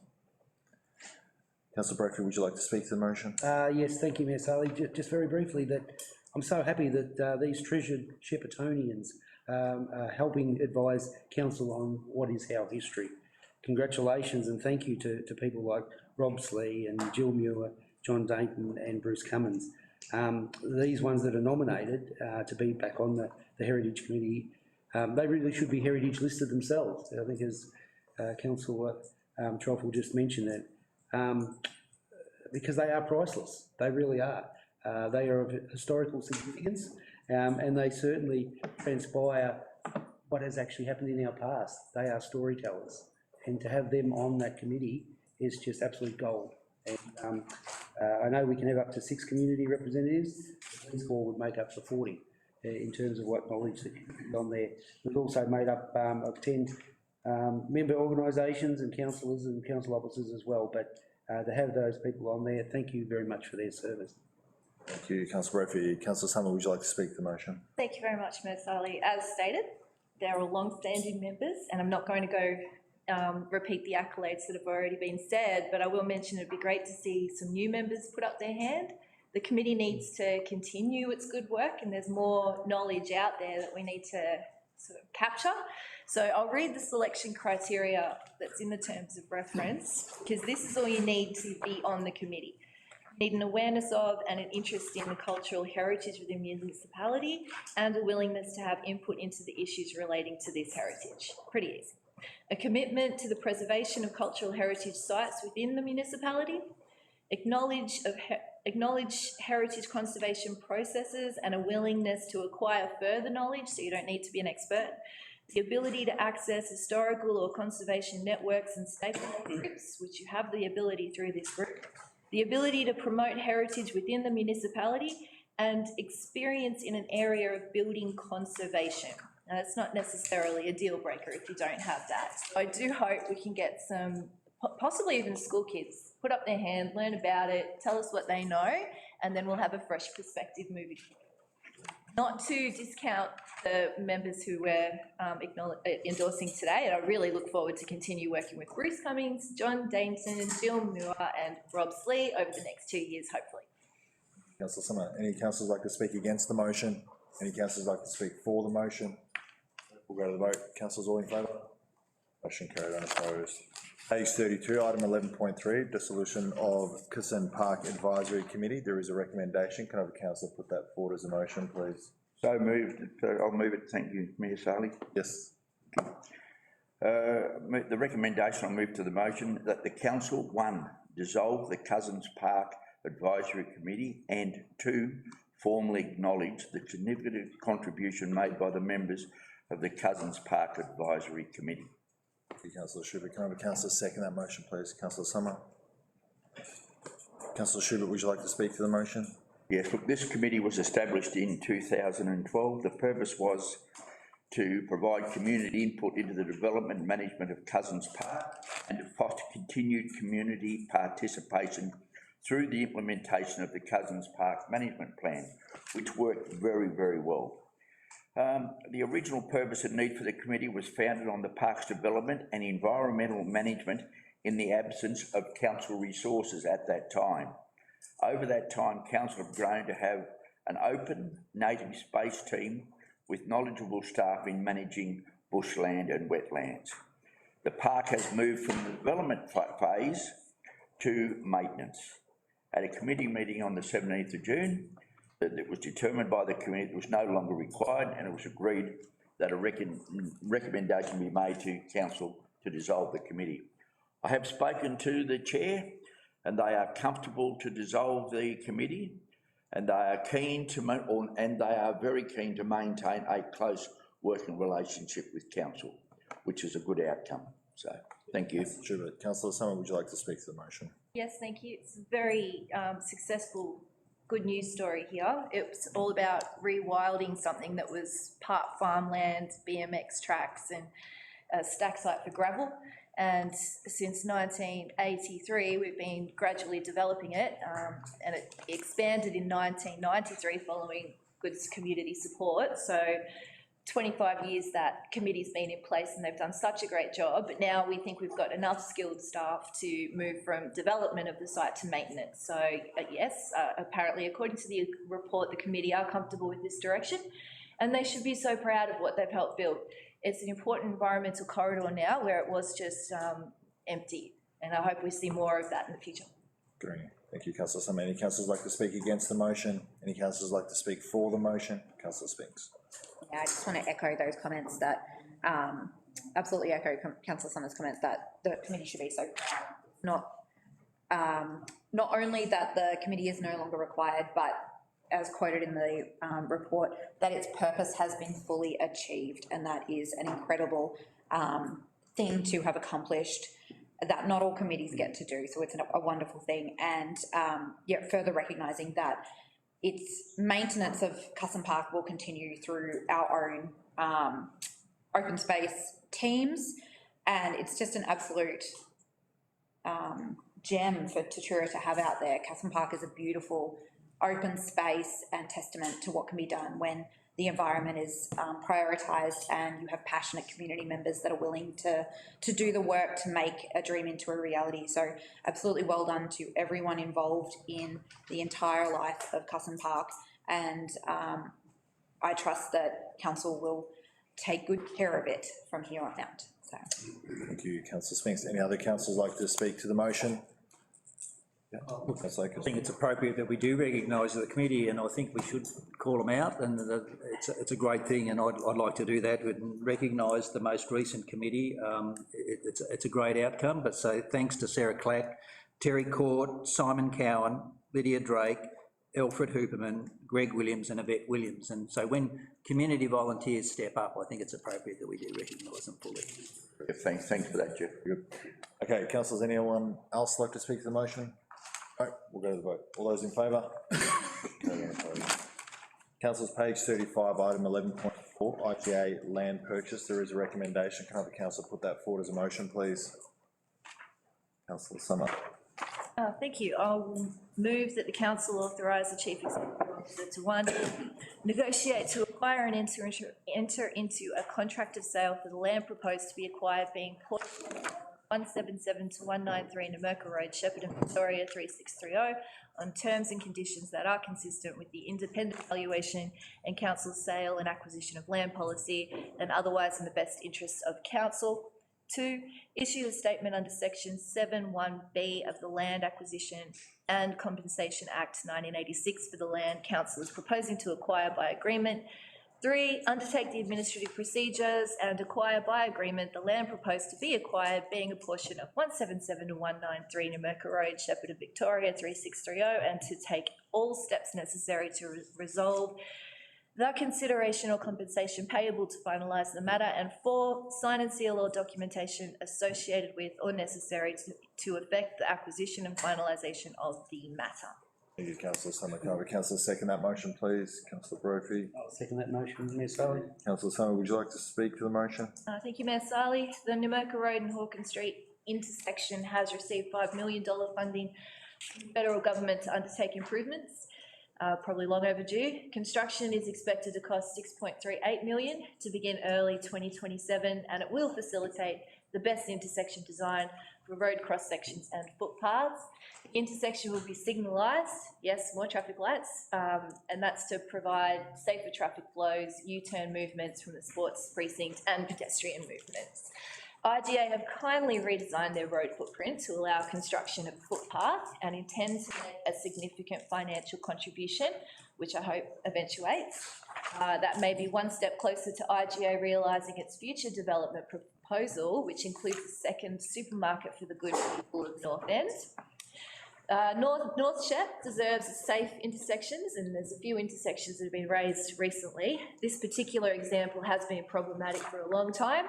Councillor Brophy, would you like to speak to the motion? Yes, thank you, Mayor Sarley. Just very briefly, that I'm so happy that these treasured Sheppartonians are helping advise council on what is our history. Congratulations and thank you to people like Rob Slee and Jill Muir, John Dayton and Bruce Cummins. These ones that are nominated to be back on the Heritage Committee, they really should be heritage listed themselves. I think as Councillor Truffle just mentioned that, because they are priceless. They really are. They are of historical significance and they certainly transpire what has actually happened in our past. They are storytellers, and to have them on that committee is just absolute gold. And I know we can have up to 6 community representatives. These 4 would make up for 40 in terms of what knowledge that is on there. We've also made up of 10 member organisations and councillors and council officers as well, but to have those people on there, thank you very much for their service. Thank you, Councillor Brophy. Councillor Summer, would you like to speak to the motion? Thank you very much, Mayor Sarley. As stated, they're all long-standing members, and I'm not going to go repeat the accolades that have already been said, but I will mention it'd be great to see some new members put up their hand. The committee needs to continue its good work, and there's more knowledge out there that we need to sort of capture. So I'll read the selection criteria that's in the terms of reference, because this is all you need to be on the committee. You need an awareness of and an interest in the cultural heritage of the municipality and a willingness to have input into the issues relating to this heritage. Pretty easy. A commitment to the preservation of cultural heritage sites within the municipality, acknowledge heritage conservation processes and a willingness to acquire further knowledge, so you don't need to be an expert, the ability to access historical or conservation networks and stakeholder groups, which you have the ability through this group, the ability to promote heritage within the municipality, and experience in an area of building conservation. Now, that's not necessarily a deal breaker if you don't have that. So I do hope we can get some possibly even school kids, put up their hand, learn about it, tell us what they know, and then we'll have a fresh perspective moving forward. Not to discount the members who we're endorsing today, and I really look forward to continue working with Bruce Cummings, John Dainton, Jill Moore and Rob Slee over the next 2 years, hopefully. Councillor Summer, any councillors like to speak against the motion? Any councillors like to speak for the motion? We'll go to the vote. Councillors all in favour? Motion carried, unopposed. Page 32, item 11.3, dissolution of Council Park Advisory Committee. There is a recommendation. Can I have a councillor put that forward as a motion, please? So moved. I'll move it. Thank you, Mayor Saley. Yes. The recommendation, I'll move to the motion that the council, 1, dissolve the Cousins Park Advisory Committee, and 2, formally acknowledge the significant contribution made by the members of the Cousins Park Advisory Committee. Thank you, Councillor Schubert. Can I have a councillor second that motion, please? Councillor Summer. Councillor Schubert, would you like to speak to the motion? Yes, look, this committee was established in 2012. The purpose was to provide community input into the development and management of Cousins Park and to foster continued community participation through the implementation of the Cousins Park Management Plan, which worked very, very well. The original purpose and need for the committee was founded on the park's development and environmental management in the absence of council resources at that time. Over that time, council have grown to have an open native space team with knowledgeable staff in managing bushland and wetlands. The park has moved from the development phase to maintenance. At a committee meeting on the 17th of June, that it was determined by the committee it was no longer required, and it was agreed that a recommendation be made to council to dissolve the committee. I have spoken to the chair, and they are comfortable to dissolve the committee, and they are keen to, and they are very keen to maintain a close working relationship with council, which is a good outcome. So, thank you. Schubert. Councillor Summer, would you like to speak to the motion? Yes, thank you. It's a very successful, good news story here. It's all about rewilding something that was part farmland, BMX tracks and a stack site for gravel. And since 1983, we've been gradually developing it, and it expanded in 1993 following good community support. So 25 years that committee's been in place and they've done such a great job, but now we think we've got enough skilled staff to move from development of the site to maintenance. So yes, apparently according to the report, the committee are comfortable with this direction and they should be so proud of what they've helped build. It's an important environmental corridor now where it was just empty, and I hope we see more of that in the future. Great. Thank you, Councillor Summer. Any councillors like to speak against the motion? Any councillors like to speak for the motion? Councillor Spinks. Yeah, I just want to echo those comments that, absolutely echo Councillor Summer's comments that the committee should be so proud. Not only that the committee is no longer required, but as quoted in the report, that its purpose has been fully achieved, and that is an incredible thing to have accomplished that not all committees get to do, so it's a wonderful thing. And yeah, further recognising that its maintenance of Custom Park will continue through our own open space teams, and it's just an absolute gem for Tatura to have out there. Custom Park is a beautiful open space and testament to what can be done when the environment is prioritised and you have passionate community members that are willing to do the work to make a dream into a reality. So absolutely well done to everyone involved in the entire life of Custom Park, and I trust that council will take good care of it from here on out. So. Thank you, Councillor Spinks. Any other councillors like to speak to the motion? Yeah. I think it's appropriate that we do recognise the committee, and I think we should call them out, and it's a great thing, and I'd like to do that and recognise the most recent committee. It's a great outcome, but so thanks to Sarah Clack, Terry Court, Simon Cowan, Lydia Drake, Alfred Hooperman, Greg Williams and Yvette Williams, and so when community volunteers step up, I think it's appropriate that we do recognise them fully. Yeah, thanks for that, Jeff. Good. Okay, councillors, anyone else like to speak to the motion? All right, we'll go to the vote. All those in favour? Councillors, page 35, item 11.4, IGA land purchase. There is a recommendation. Can I have the councillor put that forward as a motion, please? Councillor Summer. Thank you. I will move that the council authorise the chief executive officer to, one, negotiate to acquire and enter into a contract of sale for the land proposed to be acquired being 177 to 193 Numurkah Road, Shepparton, Victoria 3630, on terms and conditions that are consistent with the independent valuation and council's sale and acquisition of land policy and otherwise in the best interests of council. 2, issue a statement under section 7(1)(b) of the Land Acquisition and Compensation Act 1986 for the land council is proposing to acquire by agreement. 3, undertake the administrative procedures and acquire by agreement the land proposed to be acquired, being a portion of 177 to 193 Numurkah Road, Shepparton, Victoria 3630, and to take all steps necessary to resolve the consideration or compensation payable to finalise the matter. And 4, sign and seal all documentation associated with or necessary to effect the acquisition and finalisation of the matter. Thank you, Councillor Summer. Can I have a councillor second that motion, please? Councillor Brophy. I'll second that motion, Mayor Sally. Councillor Summer, would you like to speak to the motion? Thank you, Mayor Sally. The Numurkah Road and Hawkins Street intersection has received $5 million funding from the federal government to undertake improvements, probably long overdue. Construction is expected to cost $6.38 million to begin early 2027, and it will facilitate the best intersection design for road cross sections and footpaths. The intersection will be signalised, yes, more traffic lights, and that's to provide safer traffic flows, U-turn movements from the sports precinct and pedestrian movements. IGA have kindly redesigned their road footprint to allow construction of footpaths and intend to make a significant financial contribution, which I hope eventuates. That may be one step closer to IGA realising its future development proposal, which includes a second supermarket for the good people of North End. North Shep deserves safe intersections, and there's a few intersections that have been raised recently. This particular example has been problematic for a long time.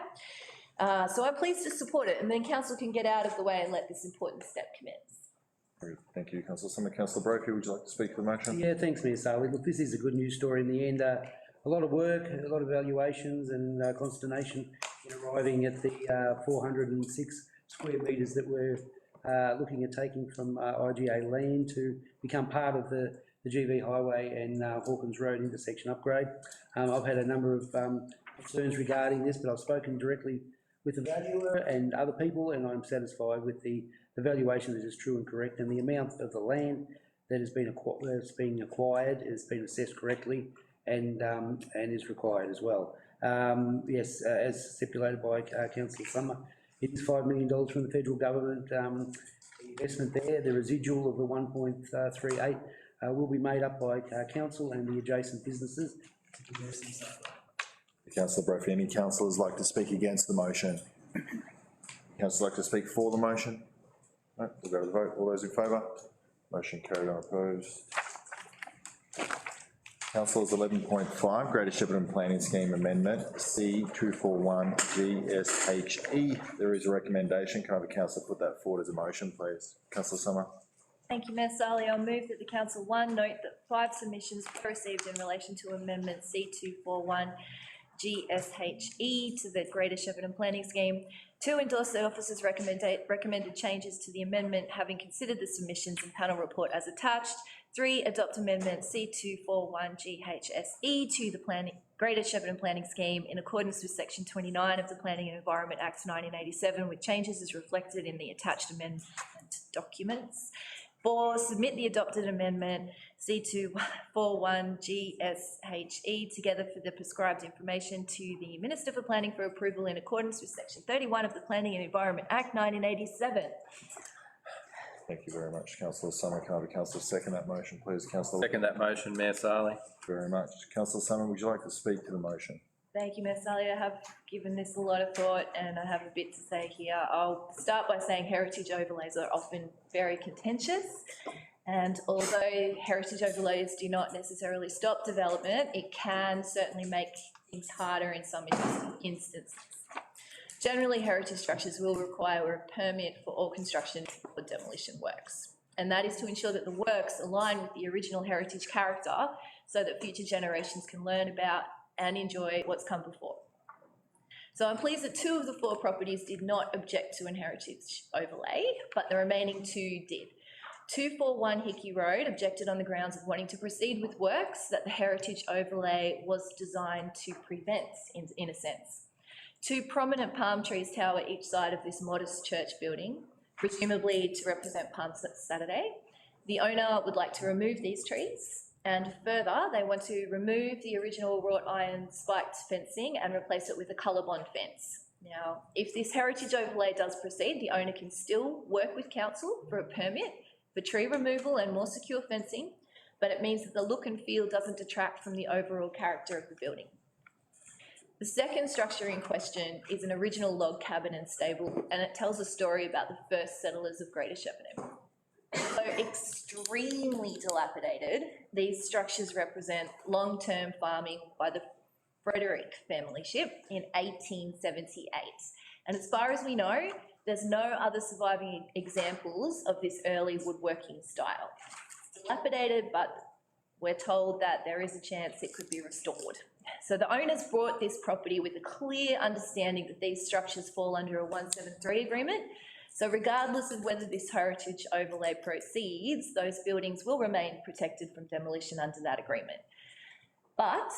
So I'm pleased to support it, and then council can get out of the way and let this important step commence. Thank you, Councillor Summer. Councillor Brophy, would you like to speak to the motion? Yeah, thanks, Mayor Sally. Look, this is a good news story in the end. A lot of work, a lot of evaluations and consternation in arriving at the 406 square metres that we're looking at taking from IGA land to become part of the GV Highway and Hawkins Road intersection upgrade. I've had a number of concerns regarding this, but I've spoken directly with the valuer and other people, and I'm satisfied with the valuation that is true and correct, and the amount of the land that has been acquired has been assessed correctly and is required as well. Yes, as stipulated by Councillor Summer, it is $5 million from the federal government. The investment there, the residual of the 1.38 will be made up by council and the adjacent businesses. Councillor Brophy, any councillors like to speak against the motion? Councillors like to speak for the motion? No, we'll go to the vote. All those in favour? Motion carried, unopposed. Councillors, 11.5, Greater Shepparton Planning Scheme Amendment, C241 GSHE. There is a recommendation. Can I have a councillor put that forward as a motion, please? Councillor Summer. Thank you, Mayor Sally. I'll move that the council, 1, note that 5 submissions were received in relation to amendment C241 GSHE to the Greater Shepparton Planning Scheme. 2, endorse the officer's recommended changes to the amendment, having considered the submissions and panel report as attached. 3, adopt amendment C241 GHSE to the Greater Shepparton Planning Scheme in accordance with section 29 of the Planning and Environment Act 1987, with changes as reflected in the attached amendment documents. 4, submit the adopted amendment C241 GSHE together for the prescribed information to the Minister for Planning for approval in accordance with section 31 of the Planning and Environment Act 1987. Thank you very much, Councillor Summer. Can I have a councillor second that motion, please? Councillor. Second that motion, Mayor Sally. Thank you very much. Councillor Summer, would you like to speak to the motion? Thank you, Mayor Sally. I have given this a lot of thought and I have a bit to say here. I'll start by saying heritage overlays are often very contentious, and although heritage overlays do not necessarily stop development, it can certainly make things harder in some instances. Generally, heritage structures will require a permit for all construction or demolition works, and that is to ensure that the works align with the original heritage character so that future generations can learn about and enjoy what's come before. So I'm pleased that 2 of the 4 properties did not object to an heritage overlay, but the remaining 2 did. 241 Hickey Road objected on the grounds of wanting to proceed with works that the heritage overlay was designed to prevent, in a sense. 2 prominent palm trees tower each side of this modest church building, presumably to represent Palm Saturday. The owner would like to remove these trees, and further, they want to remove the original wrought iron spiked fencing and replace it with a colour-bond fence. Now, if this heritage overlay does proceed, the owner can still work with council for a permit for tree removal and more secure fencing, but it means that the look and feel doesn't detract from the overall character of the building. The second structure in question is an original log cabin and stable, and it tells a story about the first settlers of Greater Shepparton. Though extremely dilapidated, these structures represent long-term farming by the Frederick family ship in 1878. And as far as we know, there's no other surviving examples of this early woodworking style. It's dilapidated, but we're told that there is a chance it could be restored. So the owners bought this property with a clear understanding that these structures fall under a 173 agreement. So regardless of whether this heritage overlay proceeds, those buildings will remain protected from demolition under that agreement. But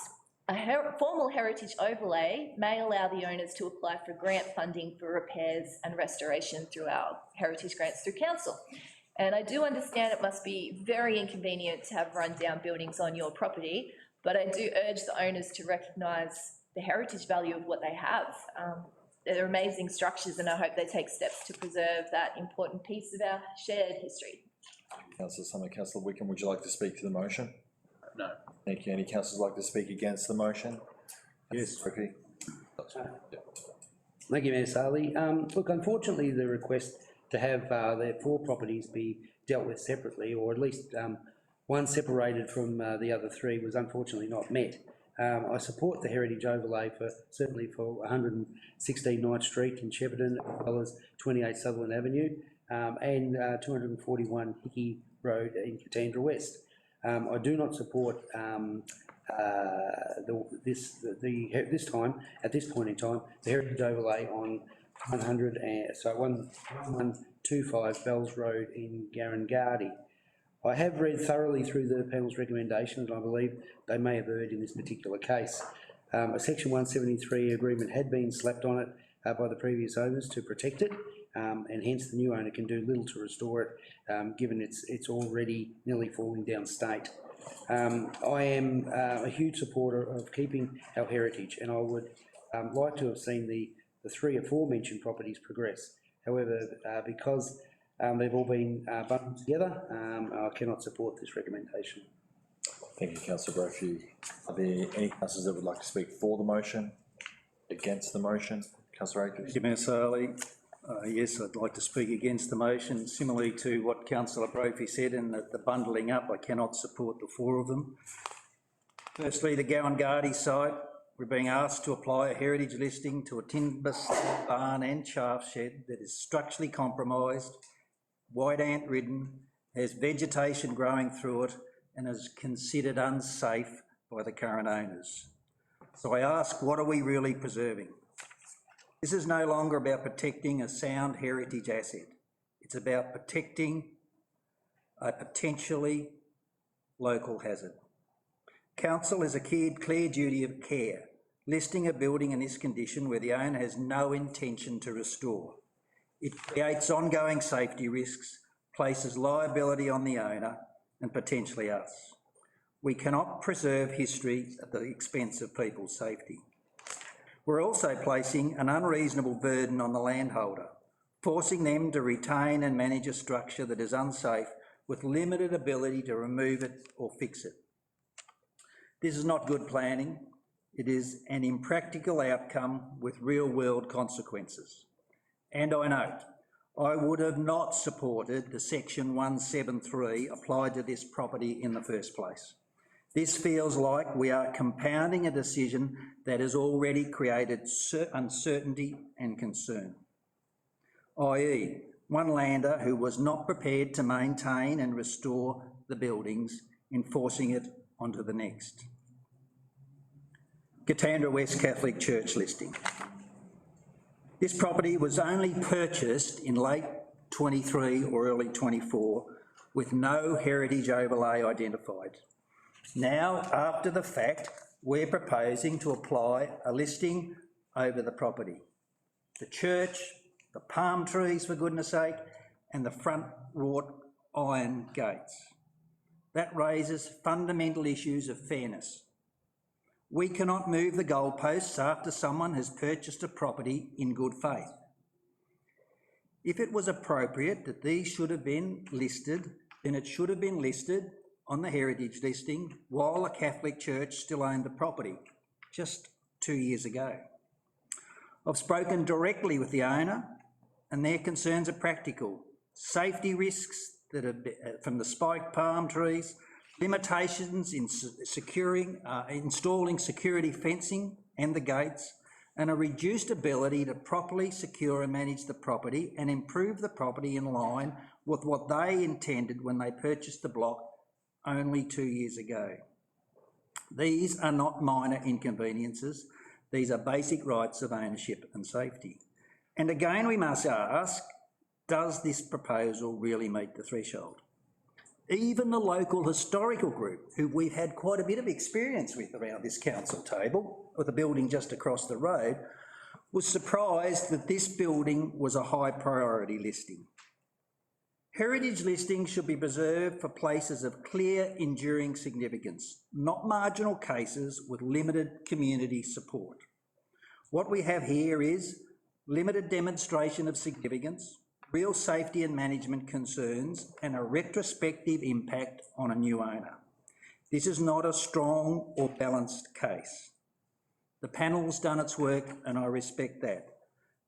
a formal heritage overlay may allow the owners to apply for grant funding for repairs and restoration through our heritage grants through council. And I do understand it must be very inconvenient to have run-down buildings on your property, but I do urge the owners to recognise the heritage value of what they have. They're amazing structures, and I hope they take steps to preserve that important piece of our shared history. Councillor Summer. Councillor Wickham, would you like to speak to the motion? No. Thank you. Any councillors like to speak against the motion? Yes. Okay. Thank you, Mayor Saley. Look, unfortunately, the request to have their 4 properties be dealt with separately, or at least one separated from the other 3, was unfortunately not met. I support the heritage overlay certainly for 116 Knight Street in Shepparton, as well as 28 Sutherland Avenue, and 241 Hickey Road in Katandra West. I do not support at this point in time, the heritage overlay on 1125 Bells Road in Garrangardy. I have read thoroughly through the panel's recommendations, and I believe they may have erred in this particular case. A Section 173 agreement had been slapped on it by the previous owners to protect it, and hence the new owner can do little to restore it, given it's already nearly falling down state. I am a huge supporter of keeping our heritage, and I would like to have seen the 3 aforementioned properties progress. However, because they've all been bundled together, I cannot support this recommendation. Thank you, Councillor Brophy. Are there any councillors that would like to speak for the motion, against the motion? Councillor Akers. Thank you, Mayor Saley. Yes, I'd like to speak against the motion. Similarly to what Councillor Brophy said, in that the bundling up, I cannot support the 4 of them. Firstly, the Garrangardy site, we're being asked to apply a heritage listing to a timber barn and chaff shed that is structurally compromised, white ant ridden, has vegetation growing through it, and is considered unsafe by the current owners. So I ask, what are we really preserving? This is no longer about protecting a sound heritage asset. It's about protecting a potentially local hazard. Council has a clear duty of care, listing a building in this condition where the owner has no intention to restore. It creates ongoing safety risks, places liability on the owner and potentially us. We cannot preserve history at the expense of people's safety. We're also placing an unreasonable burden on the landholder, forcing them to retain and manage a structure that is unsafe with limited ability to remove it or fix it. This is not good planning. It is an impractical outcome with real-world consequences. And I note, I would have not supported the Section 173 applied to this property in the first place. This feels like we are compounding a decision that has already created uncertainty and concern, i.e. one lander who was not prepared to maintain and restore the buildings, enforcing it onto the next. Katandra West Catholic Church listing. This property was only purchased in late 23 or early 24 with no heritage overlay identified. Now, after the fact, we're proposing to apply a listing over the property. The church, the palm trees for goodness sake, and the front wrought iron gates. That raises fundamental issues of fairness. We cannot move the goalposts after someone has purchased a property in good faith. If it was appropriate that these should have been listed, then it should have been listed on the heritage listing while the Catholic Church still owned the property, just 2 years ago. I've spoken directly with the owner and their concerns are practical. Safety risks that are from the spiked palm trees, limitations in installing security fencing and the gates, and a reduced ability to properly secure and manage the property and improve the property in line with what they intended when they purchased the block only 2 years ago. These are not minor inconveniences. These are basic rights of ownership and safety. And again, we must ask, does this proposal really meet the threshold? Even the local historical group, who we've had quite a bit of experience with around this council table, with the building just across the road, was surprised that this building was a high priority listing. Heritage listings should be preserved for places of clear, enduring significance, not marginal cases with limited community support. What we have here is limited demonstration of significance, real safety and management concerns, and a retrospective impact on a new owner. This is not a strong or balanced case. The panel's done its work and I respect that,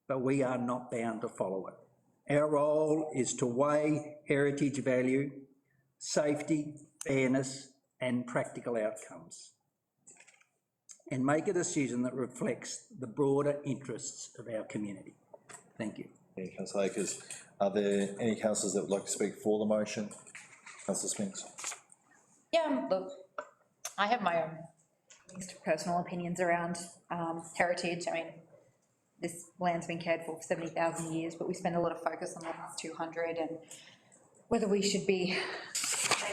but we are not bound to follow it. Our role is to weigh heritage value, safety, fairness, and practical outcomes, and make a decision that reflects the broader interests of our community. Thank you. Thank you, Councillor Akers. Are there any councillors that would like to speak for the motion? Councillor Spinks. Yeah, look, I have my own mixed personal opinions around heritage. I mean, this land's been cared for 70,000 years, but we spend a lot of focus on the last 200 and whether we should be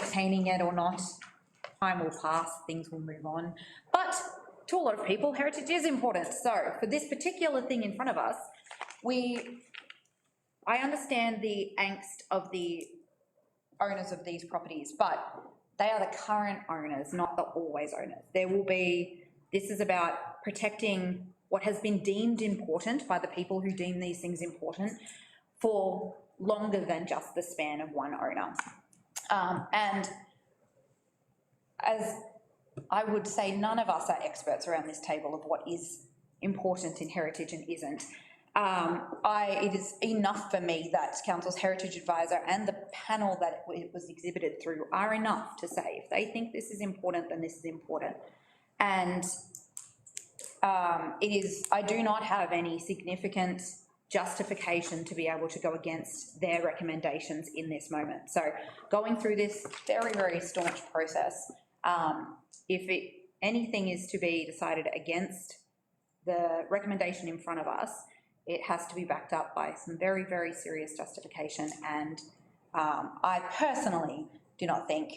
maintaining it or not. Time will pass, things will move on. But to a lot of people, heritage is important. So for this particular thing in front of us, I understand the angst of the owners of these properties, but they are the current owners, not the always owners. This is about protecting what has been deemed important by the people who deem these things important for longer than just the span of one owner. And as I would say, none of us are experts around this table of what is important in heritage and isn't. It is enough for me that Council's Heritage Advisor and the panel that it was exhibited through are enough to say if they think this is important, then this is important. And I do not have any significant justification to be able to go against their recommendations in this moment. So going through this very, very staunch process, if anything is to be decided against the recommendation in front of us, it has to be backed up by some very, very serious justification. And I personally do not think,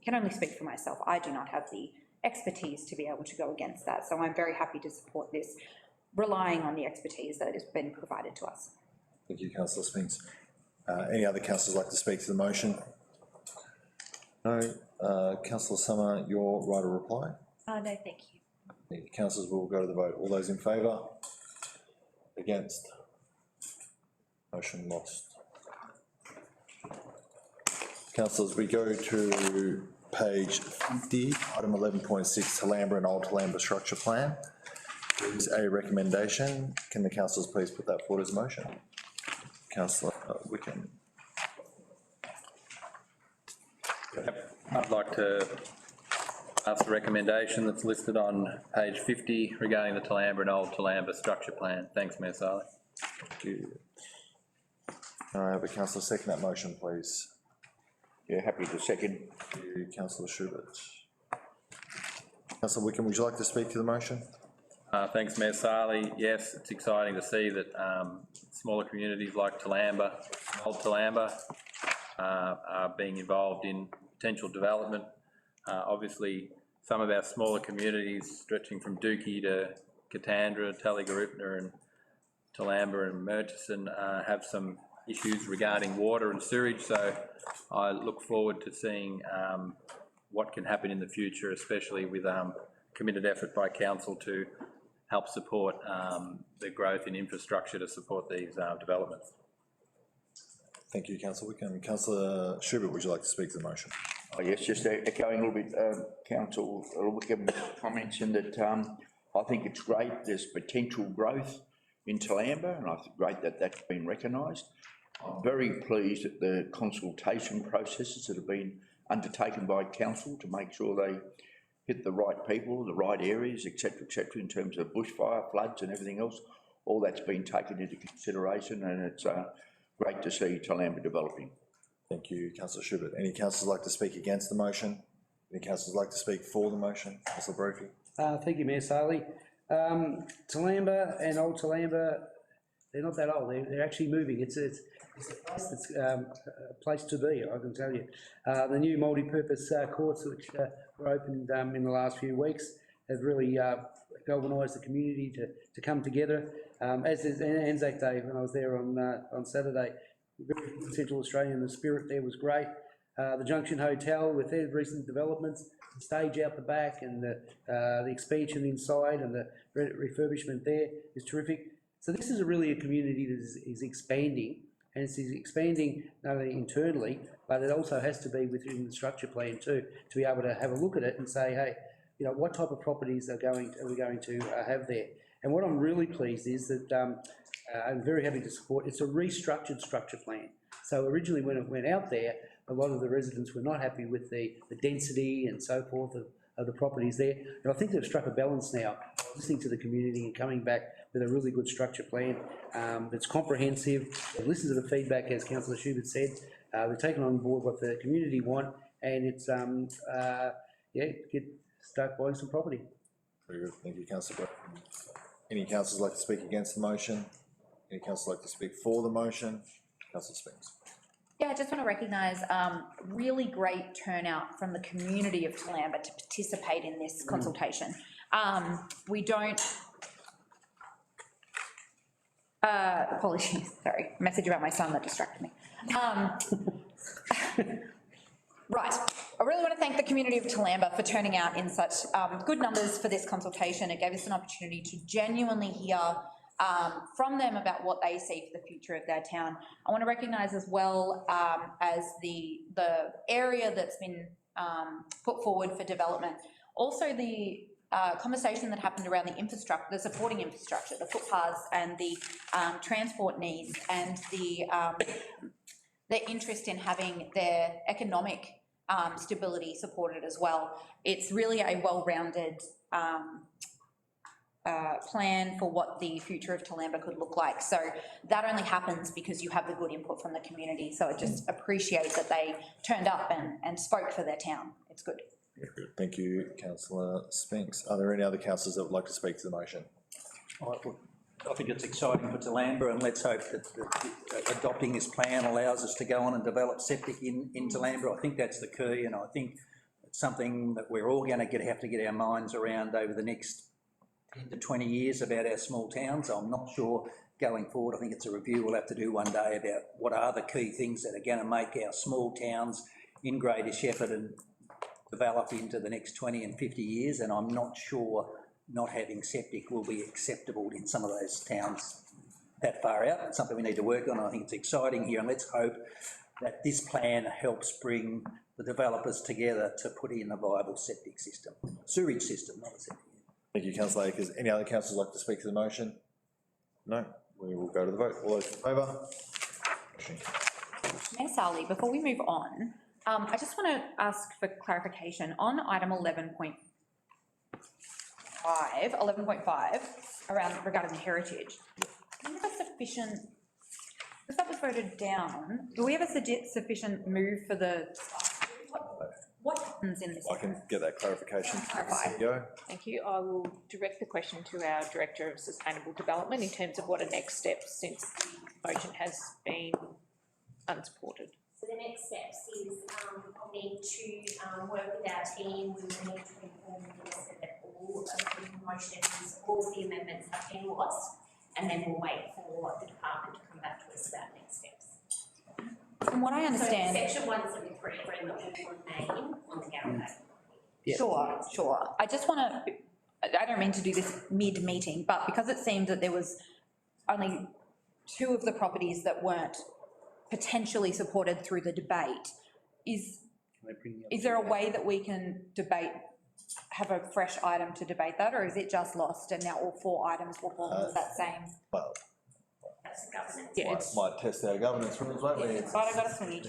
can only speak for myself, I do not have the expertise to be able to go against that. So I'm very happy to support this, relying on the expertise that has been provided to us. Thank you, Councillor Spinks. Any other councillors like to speak to the motion? No. Councillor Summer, your right of reply? No, thank you. Thank you. Councillors, will go to the vote. All those in favour? Against? Motion lost. Councillors, we go to page 50, item 11.6, Talambra and Old Talambra Structure Plan. There is a recommendation. Can the councillors please put that forward as a motion? Councillor Wickham. I'd like to ask the recommendation that's listed on page 50 regarding the Talambra and Old Talambra Structure Plan. Thanks, Mayor Saleh. Thank you. Can I have a councillor second that motion, please? Yeah, happy to second. Thank you, Councillor Schubert. Councillor Wickham, would you like to speak to the motion? Thanks, Mayor Sarli. Yes, it's exciting to see that smaller communities like Toolamba, Old Toolamba, are being involved in potential development. Obviously, some of our smaller communities stretching from Dookie to Katandra, Tallygarupna and Toolamba and Murchison have some issues regarding water and sewage, so I look forward to seeing what can happen in the future, especially with committed effort by council to help support the growth in infrastructure to support these developments. Thank you, Councillor Wickham. Councillor Schubert, would you like to speak to the motion? Oh, yes, just echoing a little bit, Councillor Wickham's comments in that I think it's great there's potential growth in Toolamba, and I think great that that's been recognised. I'm very pleased at the consultation processes that have been undertaken by council to make sure they hit the right people, the right areas, et cetera, in terms of bushfire, floods and everything else. All that's been taken into consideration, and it's great to see Toolamba developing. Thank you, Councillor Schubert. Any councillors like to speak against the motion? Any councillors like to speak for the motion? Councillor Brophy. Thank you, Mayor Sarli. Toolamba and Old Toolamba, they're not that old. They're actually moving. It's a place that's a place to be, I can tell you. The new multi-purpose courts, which were opened in the last few weeks, have really galvanised the community to come together. As is Anzac Day, when I was there on Saturday, Central Australia, and the spirit there was great. The Junction Hotel, with their recent developments, the stage out the back and the expansion inside and the refurbishment there is terrific. So this is really a community that is expanding, and it's expanding not only internally, but it also has to be within the structure plan too, to be able to have a look at it and say, hey, you know, what type of properties are we going to have there? And what I'm really pleased is that I'm very happy to support, it's a restructured structure plan. So originally when it went out there, a lot of the residents were not happy with the density and so forth of the properties there. And I think they've struck a balance now, listening to the community and coming back with a really good structure plan that's comprehensive. They've listened to the feedback, as Councillor Schubert said. They've taken on board what the community want, and it's, start buying some property. Very good. Thank you, Councillor. Any councillors like to speak against the motion? Any councillors like to speak for the motion? Councillor Spence. Yeah, I just want to recognise really great turnout from the community of Toolamba to participate in this consultation. We don't... apologies, sorry, message about my son that distracted me. Right, I really want to thank the community of Toolamba for turning out in such good numbers for this consultation. It gave us an opportunity to genuinely hear from them about what they see for the future of their town. I want to recognise as well as the area that's been put forward for development, also the conversation that happened around the infrastructure, the supporting infrastructure, the footpaths and the transport needs, and the interest in having their economic stability supported as well. It's really a well-rounded plan for what the future of Toolamba could look like. So that only happens because you have the good input from the community. So I just appreciate that they turned up and spoke for their town. It's good. Very good. Thank you, Councillor Spinks. Are there any other councillors that would like to speak to the motion? I think it's exciting for Toolamba, and let's hope that adopting this plan allows us to go on and develop septic in Toolamba. I think that's the key, and I think it's something that we're all going to have to get our minds around over the next 10 to 20 years about our small towns. I'm not sure going forward. I think it's a review we'll have to do one day about what are the key things that are going to make our small towns in Greater Shepparton develop into the next 20 and 50 years, and I'm not sure not having septic will be acceptable in some of those towns that far out. It's something we need to work on. I think it's exciting here, and let's hope that this plan helps bring the developers together to put in a viable septic system, sewage system, not a septic. Thank you, Councillor Akers. Any other councillors like to speak to the motion? No? We will go to the vote. All those in favour? Mayor Sarli, before we move on, I just want to ask for clarification on item 11.5, regarding the heritage. Do we have a sufficient, because that was voted down, do we have a sufficient move for the, what happens in this? I can get that clarification from the Clarify. CEO. Thank you. I will direct the question to our Director of Sustainable Development in terms of what are next steps since the motion has been unsupported. So the next steps is, I'll need to, work with our team, we will need to inform the minister that all of the motions, all of the amendments have been lost, and then we'll wait for the department to come back to us about next steps. From what I So understand. section 173 agreement will remain on the calendar. Sure. I just want to, I don't mean to do this mid-meeting, but because it seemed that there was only 2 of the properties that weren't potentially supported through the debate, is there a way that we can debate, have a fresh item to debate that, or is it just lost and now all 4 items will fall into that same? Well, That's the governance. Yeah, it's, might test our governance rules, won't we? But I got a swingy.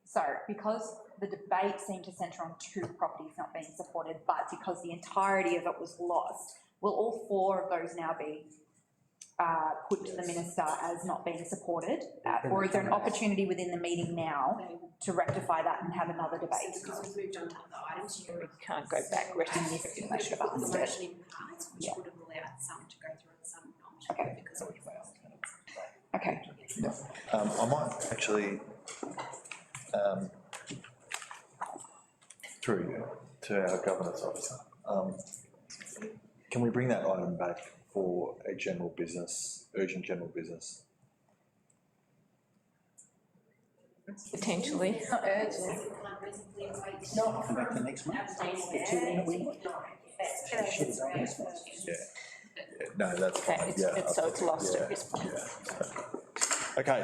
So because the debate seemed to centre on 2 properties not being supported, but because the entirety of it was lost, will all 4 of those now be put to the minister as not being supported? Or is there an opportunity within the meeting now to rectify that and have another debate? Because we've moved on to other items, you we can't go back. I should have asked it. motion in parts, which would have allowed some to go through and some not. Okay. Because of Okay. I might actually, through you, to our governance officer, can we bring that item back for a general business, urgent general business? Potentially. It's not urgent. Come back to next month. No, that's Okay, fine, it's, yeah. it's, so it's lost Yeah, at this point. yeah. Okay,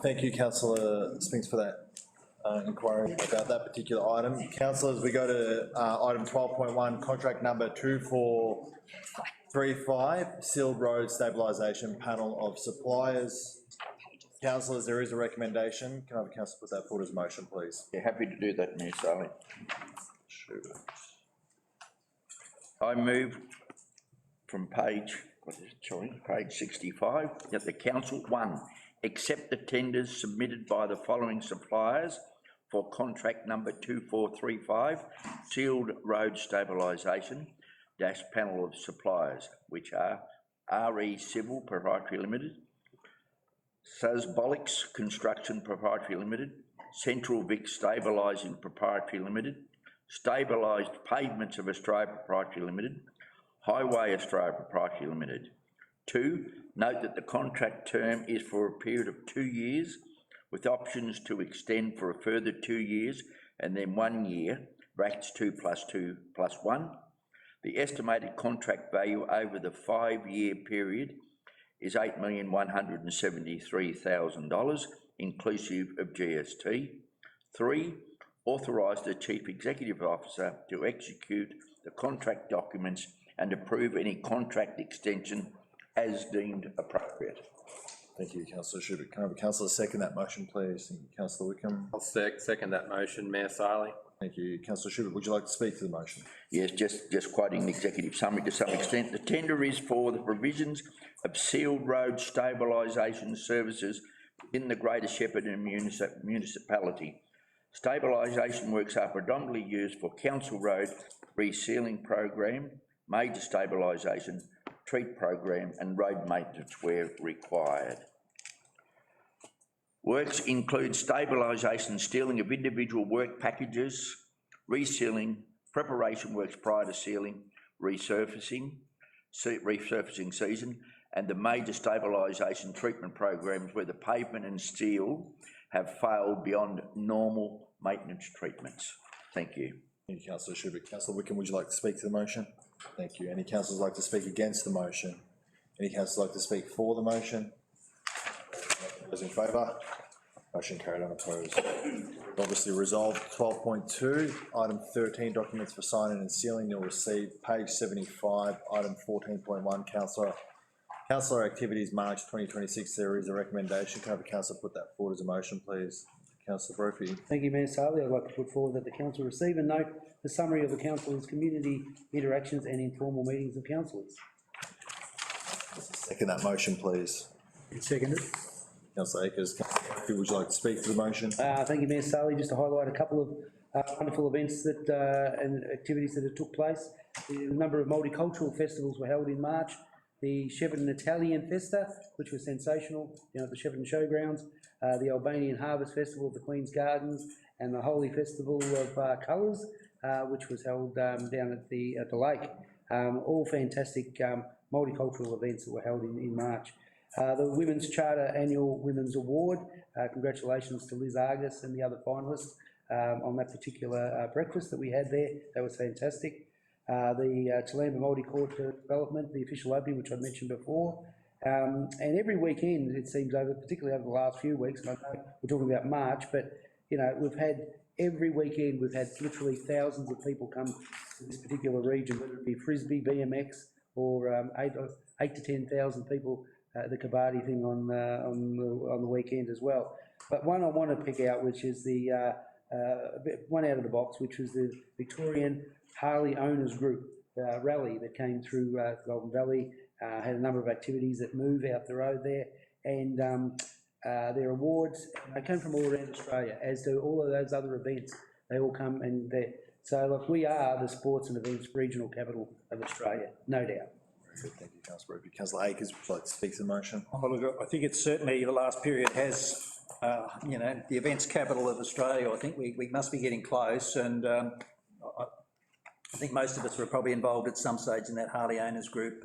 thank you, councillor Spinks, for that inquiry about that particular item. Councillors, we go to item 12.1, contract number 2435, sealed road stabilisation panel of suppliers. Councillors, there is a recommendation. Can I have a councillor put that forward as a motion, please? Yeah, happy to do that, Mayor Sally. I move from page, page 65, that the council, 1, accept the tenders submitted by the following suppliers for contract number 2435, sealed road stabilisation dash panel of suppliers, which are RE Civil Proprietary Limited, Sasbolix Construction Proprietary Limited, Central Vic Stabilising Proprietary Limited, Stabilised Pavements of Australia Proprietary Limited, Highway Australia Proprietary Limited. 2, note that the contract term is for a period of 2 years with options to extend for a further 2 years and then 1 year, brackets 2 plus 2 plus 1. The estimated contract value over the 5-year period is $8,173,000, inclusive of GST. 3, authorise the Chief Executive Officer to execute the contract documents and approve any contract extension as deemed appropriate. Thank you, councillor Schubert. Can I have a councillor second that motion, please? Thank you, councillor Wickham. I'll second that motion, Mayor Siley. Thank you, councillor Schubert. Would you like to speak to the motion? Yes, just quoting the executive summary to some extent. The tender is for the provisions of sealed road stabilisation services in the Greater Shepparton municipality. Stabilisation works are predominantly used for council road resealing program, major stabilisation, treat program and road maintenance where required. Works include stabilisation, steeling of individual work packages, resealing, preparation works prior to sealing, resurfacing season, and the major stabilisation treatment programs where the pavement and steel have failed beyond normal maintenance treatments. Thank you. Thank you, councillor Schubert. Councillor Wickham, would you like to speak to the motion? Thank you. Any councillors like to speak against the motion? Any councillors like to speak for the motion? Those in favour? Motion carried, unopposed. Obviously resolved. 12.2, item 13, documents for signing and sealing. You'll receive page 75, item 14.1, councillor activities, March 2026. There is a recommendation. Can I have a councillor put that forward as a motion, please? Councillor Brophy. Thank you, Mayor Saley. I'd like to put forward that the council receive and note the summary of the council's community interactions and informal meetings of councillors. Second that motion, please. Seconded. Councillor Akers. Councillor Murphy, would you like to speak to the motion? Thank you, Mayor Sally. Just to highlight a couple of wonderful events that and activities that have took place. A number of multicultural festivals were held in March. The Shepparton Italian Festa, which was sensational, at the Shepparton Showgrounds. The Albanian Harvest Festival of the Queen's Gardens, and the Holy Festival of Colours, which was held down at the lake. All fantastic multicultural events that were held in March. The Women's Charter Annual Women's Award, congratulations to Liz Argus and the other finalists on that particular breakfast that we had there. That was fantastic. The Toolamba Multi-Court Development, the official opening, which I mentioned before. And every weekend, it seems, particularly over the last few weeks, and I know we're talking about March, but, we've had, every weekend, we've had literally thousands of people come to this particular region, whether it be Frisbee, BMX, or 8 to 10,000 people at the Kabaddi thing on the weekend as well. But one I want to pick out, which is the one out of the box, which was the Victorian Harley Owners Group rally that came through Golden Valley. Had a number of activities that move out the road there, and their awards, they came from all around Australia, as do all of those other events. They all come, and so look, we are the sports and events regional capital of Australia, no doubt. Thank you, Councillor Murphy. Councillor Akers, would you like to speak to the motion? Oh, look, I think it's certainly the last period has, the events capital of Australia. I think we must be getting close, and I think most of us were probably involved at some stage in that Harley Owners Group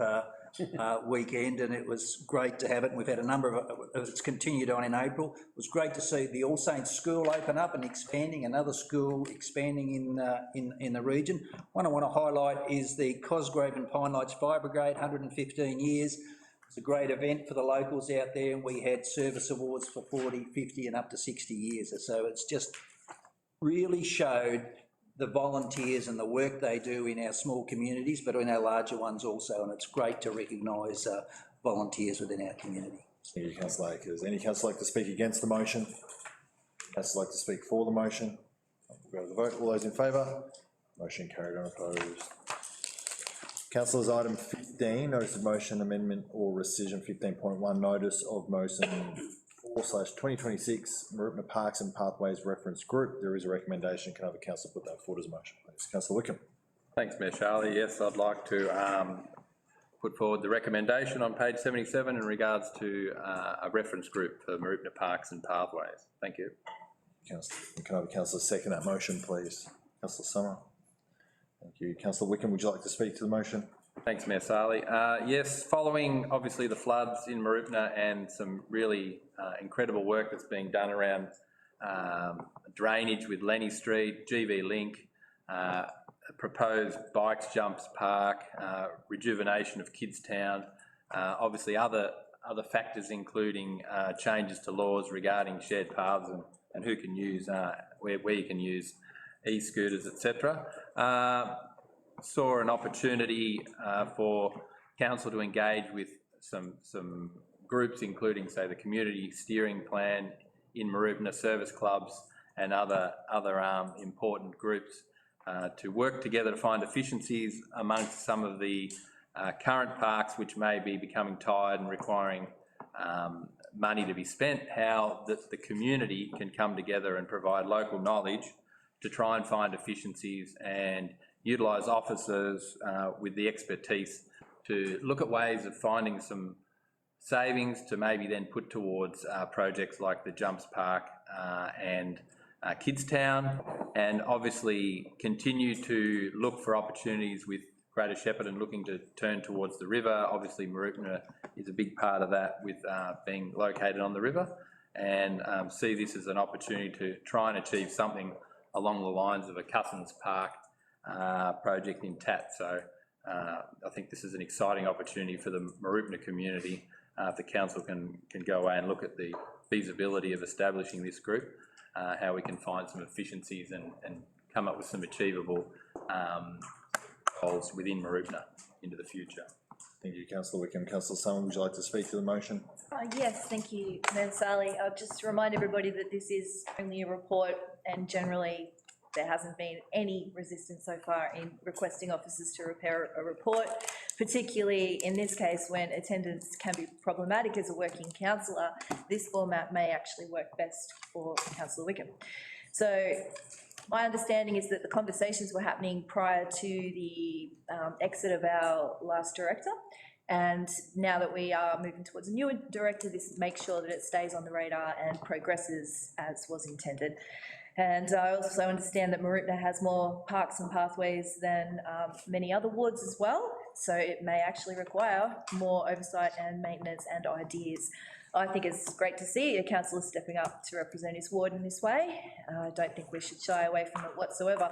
weekend, and it was great to have it. And we've had a number of it's continued on in April. It was great to see the All Saints School open up and expanding, another school expanding in the region. One I want to highlight is the Cosgrove and Pine Lights Fire Brigade, 115 years. It's a great event for the locals out there, and we had service awards for 40, 50 and up to 60 years. So it's just really showed the volunteers and the work they do in our small communities, but in our larger ones also, and it's great to recognise volunteers within our community. Thank you, Councillor Akers. Any councillor like to speak against the motion? Councillor like to speak for the motion? We'll go to the vote. All those in favour? Motion carried, unopposed. Councillors, item 15, notice of motion, amendment or rescission. 15.1, notice of motion 4/2026, Mooroopna Parks and Pathways Reference Group. There is a recommendation. Can I have a councillor put that forward as a motion, please? Councillor Wickham. Thanks, Mayor Charlie. Yes, I'd like to put forward the recommendation on page 77 in regards to a reference group for Mooroopna Parks and Pathways. Thank you. Councillor, can I have a councillor second that motion, please? Councillor Summer. Thank you. Councillor Wickham, would you like to speak to the motion? Thanks, Mayor Sarley. Yes, following obviously the floods in Mooroopna and some really incredible work that's being done around drainage with Lenny Street, GV Link, proposed bikes jumps park, rejuvenation of Kidstown, obviously other factors including changes to laws regarding shared paths and who can use, where you can use e-scooters, etc. Saw an opportunity for council to engage with some groups, including, say, the Community Steering Plan in Mooroopna, service clubs and other important groups to work together to find efficiencies amongst some of the current parks which may be becoming tired and requiring money to be spent, how the community can come together and provide local knowledge to try and find efficiencies and utilise officers with the expertise to look at ways of finding some savings to maybe then put towards projects like the Jumps Park and Kidstown, and obviously continue to look for opportunities with Greater Shepparton looking to turn towards the river. Obviously Mooroopna is a big part of that with being located on the river, and see this as an opportunity to try and achieve something along the lines of a Cousins Park project in Tat. So I think this is an exciting opportunity for the Mooroopna community. If the council can go away and look at the feasibility of establishing this group, how we can find some efficiencies and come up with some achievable goals within Mooroopna into the future. Thank you, Councillor Wickham. Councillor Summer, would you like to speak to the motion? Yes, thank you, Mayor Sally. I'll just remind everybody that this is only a report, and generally there hasn't been any resistance so far in requesting officers to prepare a report. particularly in this case when attendance can be problematic as a working councillor, this format may actually work best for Councillor Wickham. So my understanding is that the conversations were happening prior to the exit of our last director. And now that we are moving towards a newer director, this makes sure that it stays on the radar and progresses as was intended. And I also understand that Mooroopna has more parks and pathways than many other wards as well, so it may actually require more oversight and maintenance and ideas. I think it's great to see a councillor stepping up to represent his ward in this way. I don't think we should shy away from it whatsoever.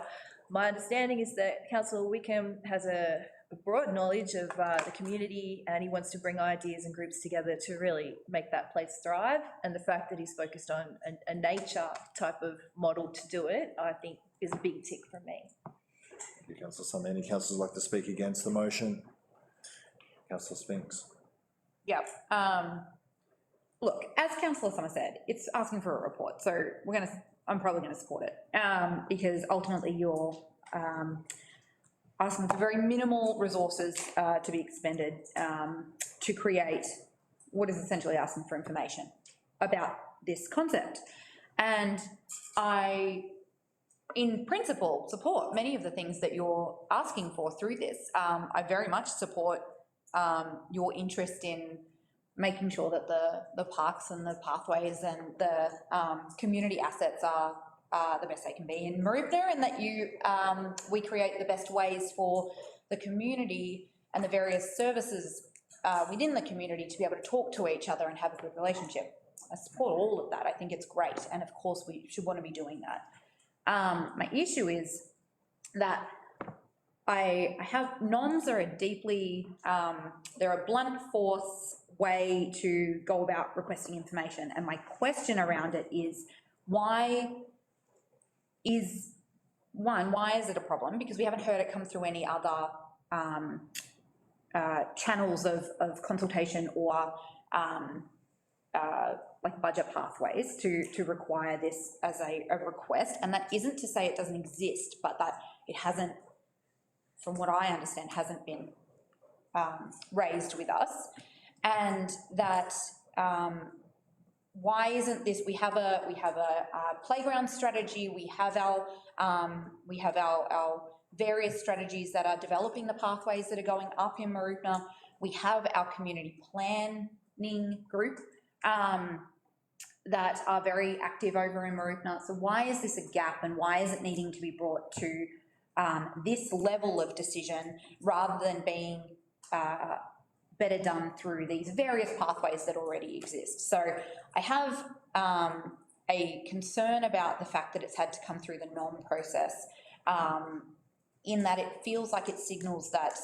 My understanding is that Councillor Wickham has a broad knowledge of the community, and he wants to bring ideas and groups together to really make that place thrive. And the fact that he's focused on a nature type of model to do it, I think is a big tick for me. Thank you, Councillor Summer. Any councillors like to speak against the motion? Councillor Spinks. Yeah. Look, as Councillor Summer said, it's asking for a report, so I'm probably going to support it because ultimately you're asking for very minimal resources to be expended to create what is essentially asking for information about this concept. And I, in principle, support many of the things that you're asking for through this. I very much support your interest in making sure that the parks and the pathways and the community assets are the best they can be in Mooroopna, and that we create the best ways for the community and the various services within the community to be able to talk to each other and have a good relationship. I support all of that. I think it's great, and of course we should want to be doing that. My issue is that I have noms are a deeply, they're a blunt force way to go about requesting information, and my question around it is why is it a problem? Because we haven't heard it come through any other channels of consultation or like budget pathways to require this as a request. And that isn't to say it doesn't exist, but that it hasn't, from what I understand, hasn't been raised with us. And that why isn't this? We have a playground strategy. We have our various strategies that are developing the pathways that are going up in Mooroopna. We have our community planning group that are very active over in Mooroopna. So why is this a gap, and why is it needing to be brought to this level of decision rather than being better done through these various pathways that already exist? So I have a concern about the fact that it's had to come through the NOM process, in that it feels like it signals that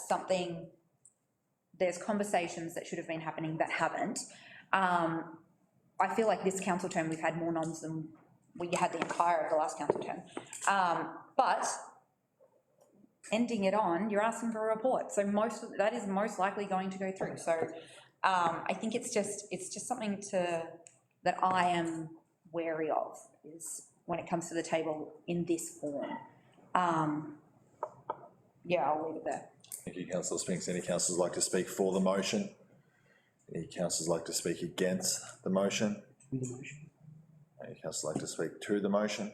there's conversations that should have been happening that haven't. I feel like this council term we've had more NOMs than we had the entire of the last council term. But ending it on, you're asking for a report. So that is most likely going to go through. So I think it's just something that I am wary of, is when it comes to the table in this form. Yeah, I'll leave it there. Thank you, Councillor Spinks. Any councillors like to speak for the motion? Any councillors like to speak against the motion? Any councillors like to speak to the motion?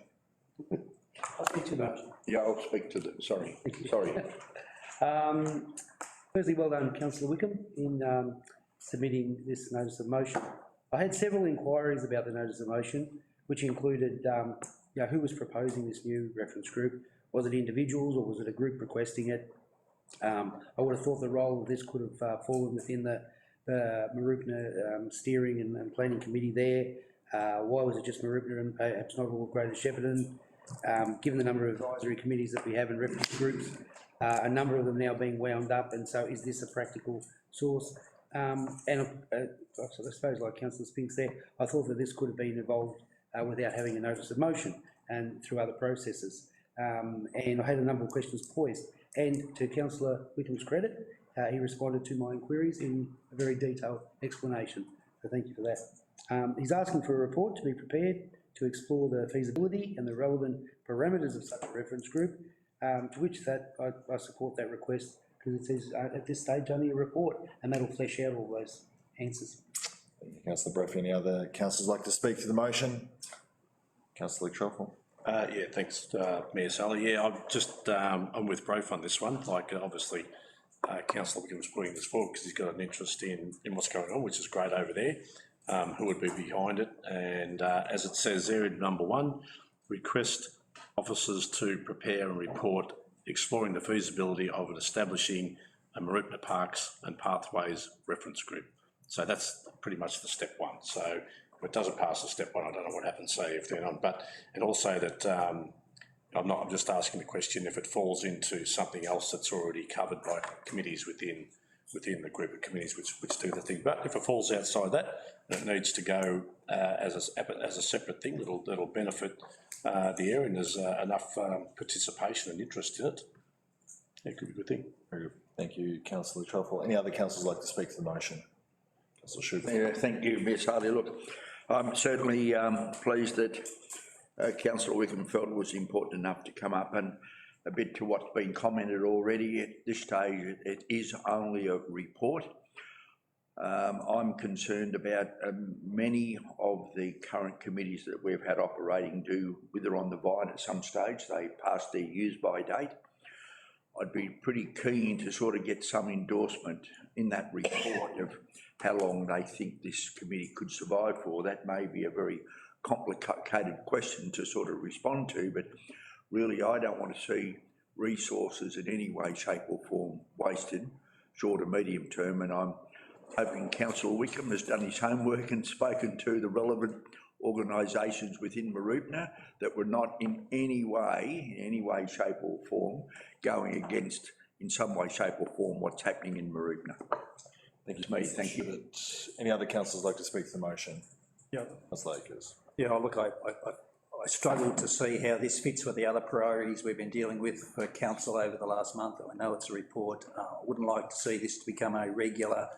I'll speak to the motion. Yeah, I'll speak to the, sorry. Firstly, well done, Councillor Wickham, in submitting this notice of motion. I had several inquiries about the notice of motion, which included who was proposing this new reference group. Was it individuals or was it a group requesting it? I would have thought the role of this could have fallen within the Mooroopna steering and planning committee there. Why was it just Mooroopna and perhaps not all of Greater Shepparton? Given the number of advisory committees that we have in reference groups, a number of them now being wound up, and so is this a practical source? And I suppose, like Councillor Spinks there, I thought that this could have been evolved without having a notice of motion and through other processes. And I had a number of questions poised. And to Councillor Wickham's credit, he responded to my inquiries in a very detailed explanation. So thank you for that. He's asking for a report to be prepared to explore the feasibility and the relevant parameters of such a reference group, to which I support that request because it says at this stage only a report, and that'll flesh out all those answers. Thank you, Councillor Breff. Any other councillors like to speak to the motion? Councillor Truffle. Yeah, thanks, Mayor Sally. Yeah, I'm with Breff on this one. Like, obviously, Councillor Wickham was putting this forward because he's got an interest in what's going on, which is great over there. Who would be behind it? And as it says there in number 1, request officers to prepare and report exploring the feasibility of establishing a Marupna Parks and Pathways reference group. So that's pretty much the step 1. So if it doesn't pass the step 1, I don't know what happens, say, if they're not, but, and also that, I'm just asking the question if it falls into something else that's already covered by committees within the group of committees which do the thing. But if it falls outside that, it needs to go as a separate thing that'll benefit the area, and there's enough participation and interest in it. It could be a good thing. Very good. Thank you, Councillor Truffle. Any other councillors like to speak to the motion? Councillor Schubert. Yeah, thank you, Ms Harley. Look, I'm certainly pleased that Councillor Wickham felt it was important enough to come up, and a bit to what's been commented already. At this stage, it is only a report. I'm concerned about many of the current committees that we've had operating do wither on the vine at some stage. They pass their use-by date. I'd be pretty keen to sort of get some endorsement in that report of how long they think this committee could survive for. That may be a very complicated question to sort of respond to, but really I don't want to see resources in any way, shape or form wasted, short or medium term, and I'm hoping Councillor Wickham has done his homework and spoken to the relevant organisations within Marupna that were not in any way, shape or form, going against, in some way, shape or form, what's happening in Marupna. Thank you. Thank you. Any other councillors like to speak to the motion? Yeah. Councillor Akers. Yeah, look, I struggle to see how this fits with the other priorities we've been dealing with for council over the last month. I know it's a report. I wouldn't like to see this to become a regular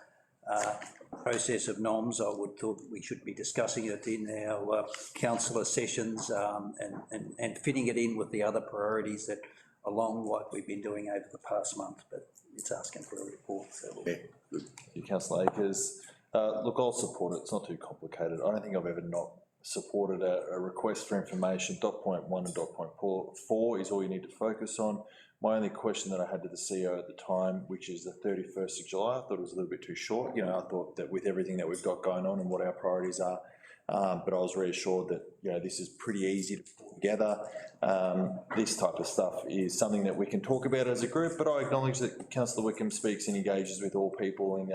process of noms. I would thought we should be discussing it in our councillor sessions and fitting it in with the other priorities that along what we've been doing over the past month, but it's asking for a report. So yeah, good. Thank you, Councillor Akers. Look, I'll support it. It's not too complicated. I don't think I've ever not supported a request for information. Dot point 1 and dot point 4 is all you need to focus on. My only question that I had to the CEO at the time, which is the 31st of July, I thought it was a little bit too short. You know, I thought that with everything that we've got going on and what our priorities are, but I was reassured that, you know, this is pretty easy to put together. This type of stuff is something that we can talk about as a group, but I acknowledge that Councillor Wickham speaks and engages with all people in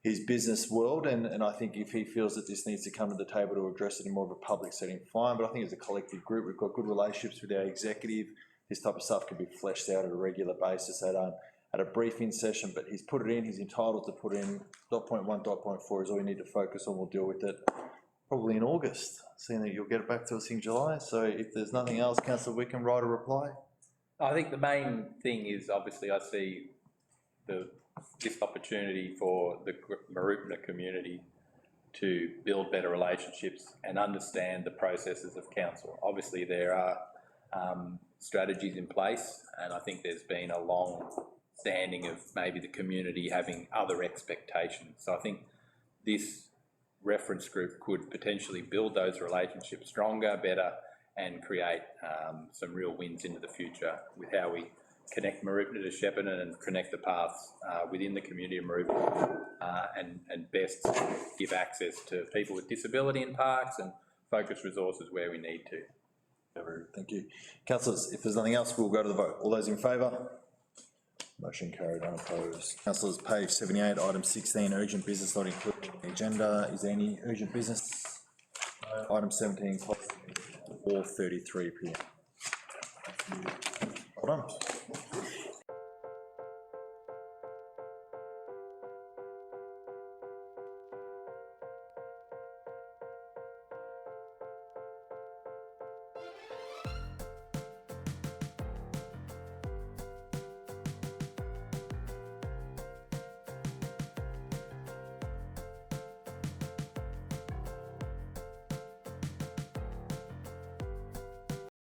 his business world, and I think if he feels that this needs to come to the table to address it in more of a public setting, fine, but I think as a collective group, we've got good relationships with our executive. This type of stuff can be fleshed out at a regular basis at a briefing session, but he's put it in, he's entitled to put in. Dot point 1, dot point 4 is all you need to focus on. We'll deal with it probably in August, seeing that you'll get it back to us in July. So if there's nothing else, Councillor Wickham, write a reply. I think the main thing is, obviously, I see this opportunity for the Marupna community to build better relationships and understand the processes of council. Obviously, there are strategies in place, and I think there's been a long standing of maybe the community having other expectations. So I think this reference group could potentially build those relationships stronger, better, and create some real wins into the future with how we connect Marupna to Shepparton and connect the paths within the community of Marupna and best give access to people with disability in parks and focus resources where we need to. Thank you. Councillors, if there's nothing else, we'll go to the vote. All those in favour? Motion carried, unopposed. Councillors, page 78, item 16, urgent business not included in the agenda. Is there any urgent business? No. Item 17, 4:33 p.m. Hold on.